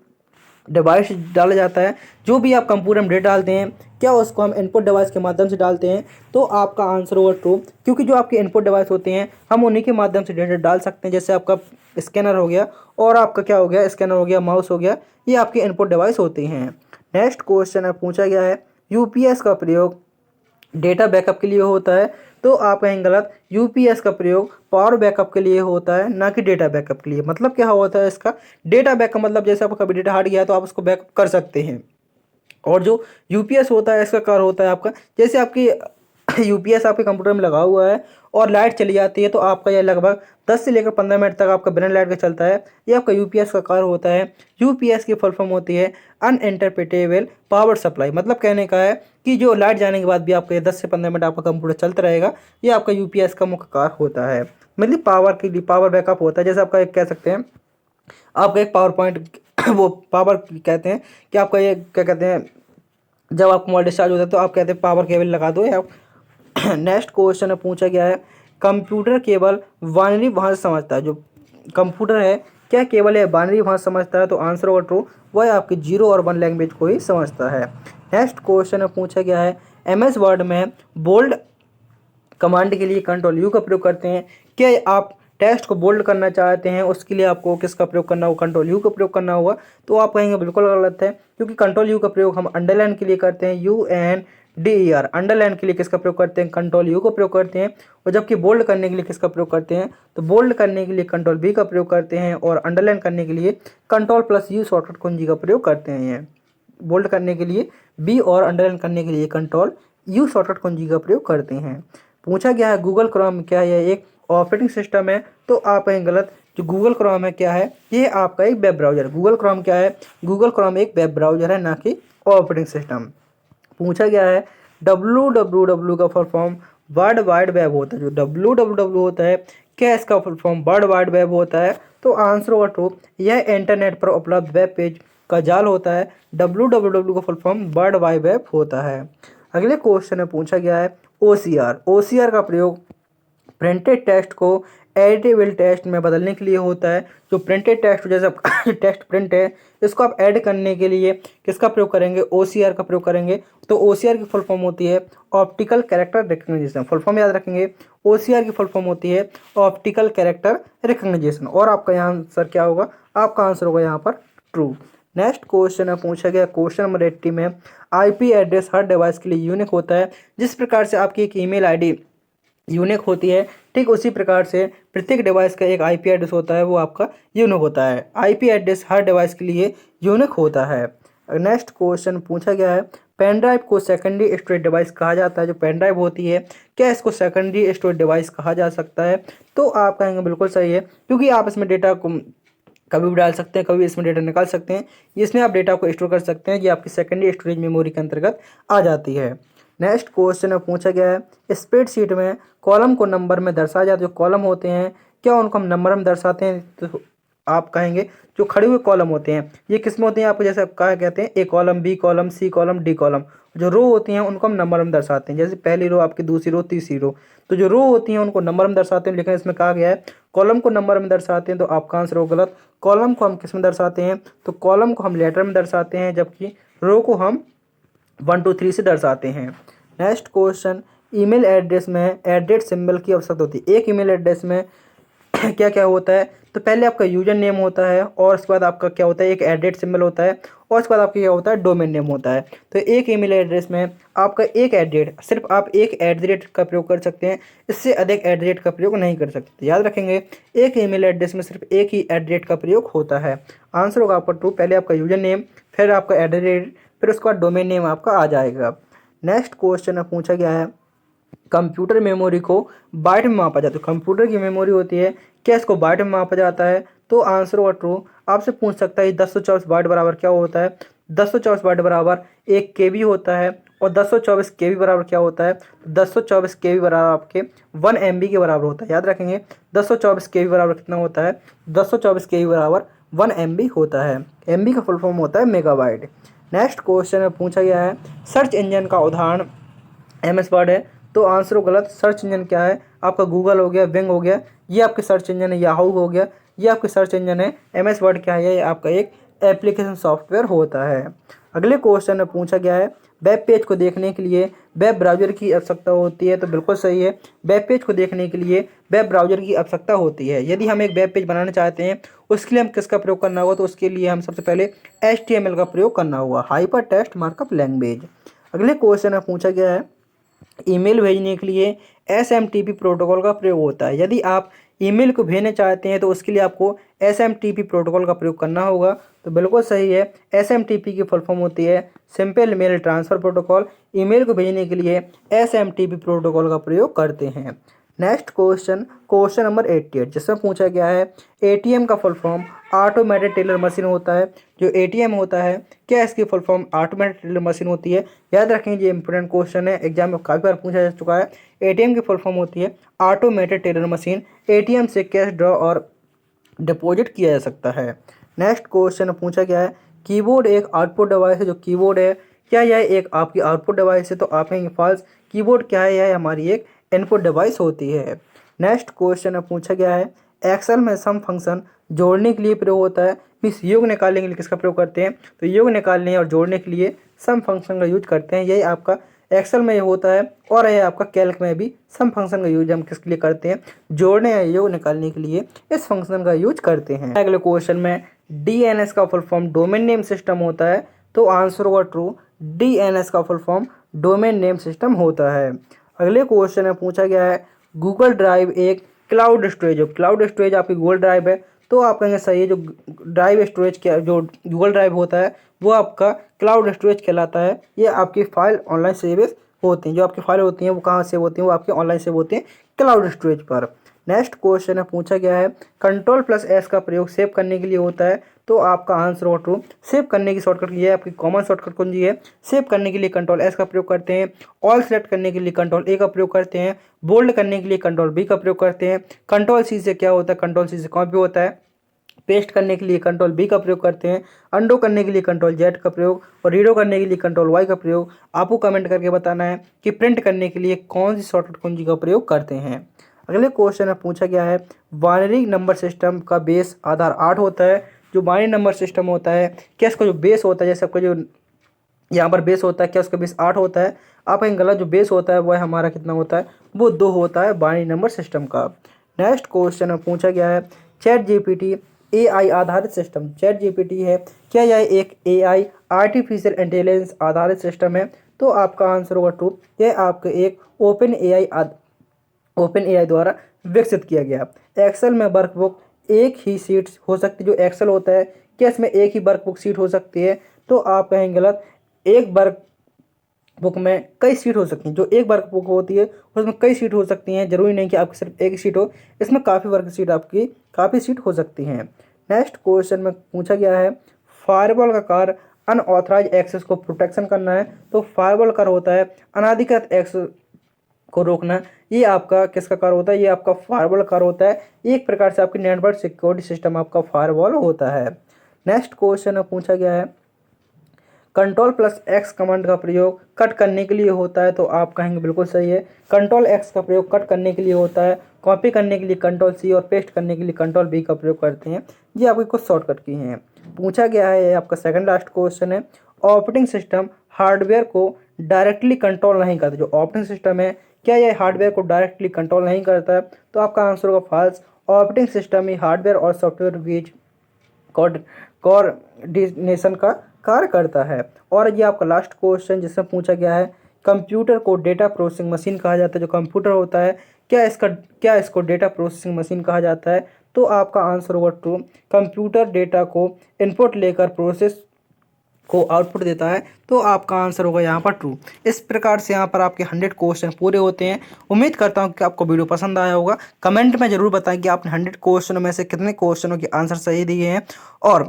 डिवाइस डाला जाता है। जो भी आप कंप्यूटर में डेटा डालते हैं, क्या उसको हम इनपुट डिवाइस के माध्यम से डालते हैं? तो आपका आंसर होगा ट्रू, क्योंकि जो आपके इनपुट डिवाइस होते हैं हम उन्हीं के माध्यम से डेटा डाल सकते हैं। जैसे आपका स्कैनर हो गया, और आपका क्या हो गया, स्कैनर हो गया, माउस हो गया, ये आपके इनपुट डिवाइस होते हैं। नेक्स्ट क्वेश्चन में पूछा गया है, UPS का प्रयोग डेटा बैकअप के लिए होता है। तो आप कहेंगे गलत, UPS का प्रयोग पावर बैकअप के लिए होता है, ना कि डेटा बैकअप के लिए। मतलब क्या होता है इसका, डेटा बैकअप मतलब जैसे आपका कभी डेटा हट गया तो आप उसको बैकअप कर सकते हैं। और जो UPS होता है इसका कार्य होता है आपका, जैसे आपकी UPS आपके कंप्यूटर में लगा हुआ है और लाइट चली जाती है तो आपका यह लगभग 10 से लेकर 15 मिनट तक आपका बिना लाइट का चलता है। ये आपका UPS का कार्य होता है। UPS की फुल फॉर्म होती है अनइंटरप्रेटेबल पावर सप्लाई। मतलब कहने का है कि जो लाइट जाने के बाद भी आपका 10 से 15 मिनट आपका कंप्यूटर चलता रहेगा, ये आपका UPS का मुख्य कार्य होता है। मतलब पावर के लिए पावर बैकअप होता है। जैसे आपका एक कह सकते हैं, आपका एक पावर पॉइंट वो पावर कहते हैं कि आपका ये क्या कहते हैं, जब आपका मोबाइल डिस्चार्ज होता है तो आप कहते हैं पावर केबल लगा दो या नेक्स्ट क्वेश्चन में पूछा गया है, कंप्यूटर केवल बाइनरी भाषा समझता है। जो कंप्यूटर है, क्या केवल यह बाइनरी भाषा समझता है? तो आंसर होगा ट्रू, वह आपकी 0 और 1 लैंग्वेज को ही समझता है। नेक्स्ट क्वेश्चन में पूछा गया है, MS वर्ड में बोल्ड कमांड के लिए कंट्रोल U का प्रयोग करते हैं। क्या आप टेक्स्ट को बोल्ड करना चाहते हैं, उसके लिए आपको किसका प्रयोग करना होगा, कंट्रोल U का प्रयोग करना होगा? तो आप कहेंगे बिल्कुल गलत है, क्योंकि कंट्रोल U का प्रयोग हम अंडरलाइन के लिए करते हैं, UNDER। अंडरलाइन के लिए किसका प्रयोग करते हैं, कंट्रोल U का प्रयोग करते हैं। और जबकि बोल्ड करने के लिए किसका प्रयोग करते हैं, तो बोल्ड करने के लिए कंट्रोल B का प्रयोग करते हैं, और अंडरलाइन करने के लिए कंट्रोल+U शॉर्टकट कुंजी का प्रयोग करते हैं। बोल्ड करने के लिए B और अंडरलाइन करने के लिए कंट्रोल U शॉर्टकट कुंजी का प्रयोग करते हैं। पूछा गया है गूगल क्रोम क्या है, यह एक ऑपरेटिंग सिस्टम है, तो आप कहेंगे गलत। जो गूगल क्रोम है क्या है, ये आपका एक वेब ब्राउज़र। गूगल क्रोम क्या है, गूगल क्रोम एक वेब ब्राउज़र है, ना कि ऑपरेटिंग सिस्टम। पूछा गया है www का full form world wide web होता है। जो www होता है, क्या इसका full form world wide web होता है? तो आंसर होगा ट्रू। यह इंटरनेट पर उपलब्ध वेब पेज का जाल होता है। www का full form world wide web होता है। अगले क्वेश्चन में पूछा गया है OCR। OCR का प्रयोग प्रिंटेड टेक्स्ट को एडिटेबल टेक्स्ट में बदलने के लिए होता है। जो प्रिंटेड टेक्स्ट, जैसे टेक्स्ट प्रिंट है, इसको आप ऐड करने के लिए किसका प्रयोग करेंगे? OCR का प्रयोग करेंगे। तो OCR की फुल फॉर्म होती है optical character recognition. Full form याद रखेंगे, OCR की फुल फॉर्म होती है ऑप्टिकल कैरेक्टर रिकग्निशन। और आपका यहाँ आंसर क्या होगा? आपका आंसर होगा यहाँ पर ट्रू। नेक्स्ट क्वेश्चन है पूछा गया क्वेश्चन नंबर 80 में, IP एड्रेस हर डिवाइस के लिए यूनिक होता है। जिस प्रकार से आपकी एक ईमेल आईडी यूनिक होती है, ठीक उसी प्रकार से प्रत्येक डिवाइस का एक IP एड्रेस होता है, वो आपका यूनिक होता है। IP एड्रेस हर डिवाइस के लिए यूनिक होता है। नेक्स्ट क्वेश्चन पूछा गया है पेन ड्राइव को सेकेंडरी स्टोरेज डिवाइस कहा जाता है। जो पेन ड्राइव होती है, क्या इसको सेकेंडरी स्टोरेज डिवाइस कहा जा सकता है? तो आप कहेंगे बिल्कुल सही है, क्योंकि आप इसमें डेटा को कभी भी डाल सकते हैं, कभी इसमें डेटा निकाल सकते हैं। इसमें आप डेटा को स्टोर कर सकते हैं, ये आपकी सेकेंडरी स्टोरेज मेमोरी के अंतर्गत आ जाती है। नेक्स्ट क्वेश्चन में पूछा गया है स्प्रेडशीट में कॉलम को नंबर में दर्शाया जाता है। जो कॉलम होते हैं, क्या उनको हम नंबर में दर्शाते हैं? तो आप कहेंगे जो खड़े हुए कॉलम होते हैं, ये किस में होते हैं? आपको जैसे कहा कहते हैं A column, B column, C column, D column. जो रो होती हैं उनको हम नंबर में दर्शाते हैं, जैसे पहली रो, आपकी दूसरी रो, तीसरी रो। तो जो रो होती हैं उनको नंबर में दर्शाते हैं, लेकिन इसमें कहा गया है कॉलम को नंबर में दर्शाते हैं, तो आपका आंसर हो गलत। कॉलम को हम किस में दर्शाते हैं? तो कॉलम को हम लेटर में दर्शाते हैं, जबकि रो को हम 1 2 3 से दर्शाते हैं। नेक्स्ट क्वेश्चन, ईमेल एड्रेस में एट सिंबल की आवश्यकता होती है। एक ईमेल एड्रेस में क्या क्या होता है? तो पहले आपका यूजर नेम होता है, और उसके बाद आपका क्या होता है? एक एट सिंबल होता है, और उसके बाद आपका क्या होता है? डोमेन नेम होता है। तो एक ईमेल एड्रेस में आपका एक सिर्फ आप एक @ का प्रयोग कर सकते हैं, इससे अधिक @ का प्रयोग नहीं कर सकते। याद रखेंगे, एक ईमेल एड्रेस में सिर्फ एक ही @ का प्रयोग होता है। आंसर होगा आपका ट्रू। पहले आपका यूजर नेम, फिर आपका @ फिर उसके बाद डोमेन नेम आपका आ जाएगा। नेक्स्ट क्वेश्चन में पूछा गया है कंप्यूटर मेमोरी को बाइट में मापा जाता है। कंप्यूटर की मेमोरी होती है, क्या इसको बाइट में मापा जाता है? तो आंसर होगा ट्रू। आपसे पूछ सकता है 1024 बाइट बराबर क्या होता है? 1024 बाइट बराबर 1 KB होता है, और 1024 KB बराबर क्या होता है? 1024 KB बराबर आपके 1 MB के बराबर होता है। याद रखेंगे, 1024 KB बराबर कितना होता है? 1024 KB बराबर 1 MB होता है। MB का फुल फॉर्म होता है मेगाबाइट। नेक्स्ट क्वेश्चन में पूछा गया है सर्च इंजन का उदाहरण MS वर्ड है। तो आंसर हो गलत। सर्च इंजन क्या है? आपका गूगल हो गया, बिंग हो गया, ये आपके सर्च इंजन है। याहू हो गया, ये आपके सर्च इंजन है। MS वर्ड क्या है? ये आपका एक एप्लीकेशन सॉफ्टवेयर होता है। अगले क्वेश्चन में पूछा गया है वेब पेज को देखने के लिए वेब ब्राउज़र की आवश्यकता होती है। तो बिल्कुल सही है, वेब पेज को देखने के लिए वेब ब्राउज़र की आवश्यकता होती है। यदि हम एक वेब पेज बनाना चाहते हैं, उसके लिए हम किसका प्रयोग करना होगा? तो उसके लिए हम सबसे पहले HTML का प्रयोग करना होगा, हाइपर टेक्स्ट मार्कअप लैंग्वेज। अगले क्वेश्चन में पूछा गया है ईमेल भेजने के लिए SMTP प्रोटोकॉल का प्रयोग होता है। यदि आप ईमेल को भेजना चाहते हैं, तो उसके लिए आपको SMTP प्रोटोकॉल का प्रयोग करना होगा। तो बिल्कुल सही है, SMTP की फुल फॉर्म होती है simple mail transfer protocol. Email को भेजने के लिए SMTP प्रोटोकॉल का प्रयोग करते हैं। नेक्स्ट क्वेश्चन नंबर 88, जिसमें पूछा गया है ATM का full form automated teller machine होता है। जो ATM होता है, क्या इसकी full form automated teller machine होती है? याद रखेंगे, ये इंपॉर्टेंट क्वेश्चन है, एग्जाम में काफ़ी बार पूछा जा चुका है। ATM की फुल फॉर्म होती है ऑटोमेटेड टेलर मशीन। ATM से कैश ड्रॉ और डिपॉजिट किया जा सकता है। नेक्स्ट क्वेश्चन पूछा गया है कीबोर्ड एक आउटपुट डिवाइस है। जो कीबोर्ड है, क्या यह एक आपकी आउटपुट डिवाइस है? तो आप कहेंगे फॉल्स। कीबोर्ड क्या है? यह हमारी एक इनपुट डिवाइस होती है। नेक्स्ट क्वेश्चन में पूछा गया है एक्सेल में सम फंक्शन जोड़ने के लिए प्रयोग होता है। मीन्स योग निकालने के लिए किसका प्रयोग करते हैं? तो योग निकालने और जोड़ने के लिए सम फंक्शन का यूज करते हैं। यही आपका एक्सेल में होता है, और यह आपका कैल्क में भी सम फंक्शन का यूज हम किसके लिए करते हैं? जोड़ने या योग निकालने के लिए इस फंक्शन का यूज करते हैं। अगले क्वेश्चन में DNS का full form domain name system होता है। तो आंसर होगा ट्रू। DNS का full form domain name system होता है। अगले क्वेश्चन में पूछा गया है गूगल ड्राइव एक क्लाउड स्टोरेज हो। क्लाउड स्टोरेज आपकी गूगल ड्राइव है। तो आप कहेंगे सही है, जो ड्राइव स्टोरेज क्या जो गूगल ड्राइव होता है, वो आपका क्लाउड स्टोरेज कहलाता है। ये आपकी फाइल ऑनलाइन सर्विस होते हैं, जो आपकी फाइल होती हैं वो कहाँ सेव होती हैं, वो आपके ऑनलाइन सेव होती हैं क्लाउड स्टोरेज पर। नेक्स्ट क्वेश्चन है, पूछा गया है Ctrl+S का प्रयोग सेव करने के लिए होता है, तो आपका आंसर होगा ट्रू। सेव करने की शॉर्टकट ये आपकी कॉमन शॉर्टकट कुंजी है। सेव करने के लिए Ctrl+S का प्रयोग करते हैं, ऑल सेलेक्ट करने के लिए Ctrl+A का प्रयोग करते हैं, बोल्ड करने के लिए Ctrl+B का प्रयोग करते हैं, Ctrl+C से क्या होता है, Ctrl+C से कॉपी होता है, पेस्ट करने के लिए Ctrl+B का प्रयोग करते हैं, अंडो करने के लिए Ctrl+Z का प्रयोग और रीडो करने के लिए Ctrl+Y का प्रयोग। आपको कमेंट करके बताना है कि प्रिंट करने के लिए कौन सी शॉर्टकट कुंजी का प्रयोग करते हैं। अगले क्वेश्चन में पूछा गया है बाइनरी नंबर सिस्टम का बेस आधार 8 होता है। जो बाइनरी नंबर सिस्टम होता है, क्या इसका जो बेस होता है, जैसे आपका जो यहाँ पर बेस होता है, क्या उसका बेस 8 होता है? आप कहीं गलत, जो बेस होता है वह हमारा कितना होता है, वो 2 होता है बाइनरी नंबर सिस्टम का। नेक्स्ट क्वेश्चन में पूछा गया है ChatGPT AI आधारित सिस्टम। ChatGPT है, क्या यह एक AI आर्टिफिशियल इंटेलिजेंस आधारित सिस्टम है? तो आपका आंसर होगा ट्रू। यह आपका एक ओपन एआई द्वारा विकसित किया गया। एक्सेल में वर्कबुक एक ही सीट हो सकती है, जो एक्सेल होता है क्या इसमें एक ही वर्कबुक सीट हो सकती है? तो आप कहेंगे गलत। एक वर्कबुक में कई सीट हो सकती हैं। जो एक वर्कबुक होती है उसमें कई सीट हो सकती हैं, जरूरी नहीं कि आपकी सिर्फ एक ही सीट हो, इसमें काफ़ी सीट हो सकती हैं। नेक्स्ट क्वेश्चन में पूछा गया है फायरवॉल का कार्य अनऑथराइज एक्सेस को प्रोटेक्शन करना है। तो फायरवॉल का होता है अनाधिकृत एक्सेस को रोकना। ये आपका किसका कार्य होता है? ये आपका फायरवॉल कार्य होता है। एक प्रकार से आपकी नेटवर्क सिक्योरिटी सिस्टम आपका फायरवॉल होता है। नेक्स्ट क्वेश्चन में पूछा गया है Ctrl+X कमांड का प्रयोग कट करने के लिए होता है। तो आप कहेंगे बिल्कुल सही है। Ctrl+X का प्रयोग कट करने के लिए होता है, कॉपी करने के लिए Ctrl+C और पेस्ट करने के लिए Ctrl+V का प्रयोग करते हैं। ये आपके कुछ शॉर्टकट की हैं। पूछा गया है, ये आपका सेकंड लास्ट क्वेश्चन है, ऑपरेटिंग सिस्टम हार्डवेयर को डायरेक्टली कंट्रोल नहीं करता। जो ऑपरेटिंग सिस्टम है, क्या यह हार्डवेयर को डायरेक्टली कंट्रोल नहीं करता है? तो आपका आंसर होगा फॉल्स। ऑपरेटिंग सिस्टम ही हार्डवेयर और सॉफ्टवेयर बीच कोऑर्डिनेशन का कार्य करता है। और ये आपका लास्ट क्वेश्चन जिसमें पूछा गया है कंप्यूटर को डेटा प्रोसेसिंग मशीन कहा जाता है। जो कंप्यूटर होता है, क्या इसको डेटा प्रोसेसिंग मशीन कहा जाता है? तो आपका आंसर होगा ट्रू। कंप्यूटर डेटा को इनपुट लेकर प्रोसेस को आउटपुट देता है। तो आपका आंसर होगा यहाँ पर ट्रू। इस प्रकार से यहाँ पर आपके 100 क्वेश्चन पूरे होते हैं। उम्मीद करता हूँ कि आपको वीडियो पसंद आया होगा। कमेंट में ज़रूर बताएं कि आपने 100 क्वेश्चनों में से कितने क्वेश्चनों के आंसर सही दिए हैं। और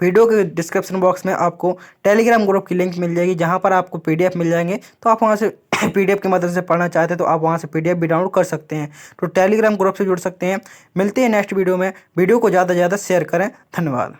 वीडियो के डिस्क्रिप्शन बॉक्स में आपको टेलीग्राम ग्रुप की लिंक मिल जाएगी, जहाँ पर आपको PDF मिल जाएंगे। तो आप वहाँ से PDF की मदद से पढ़ना चाहते हैं तो आप वहाँ से PDF भी डाउनलोड कर सकते हैं। तो टेलीग्राम ग्रुप से जुड़ सकते हैं। मिलते हैं नेक्स्ट वीडियो में। वीडियो को ज़्यादा से ज़्यादा शेयर करें। धन्यवाद।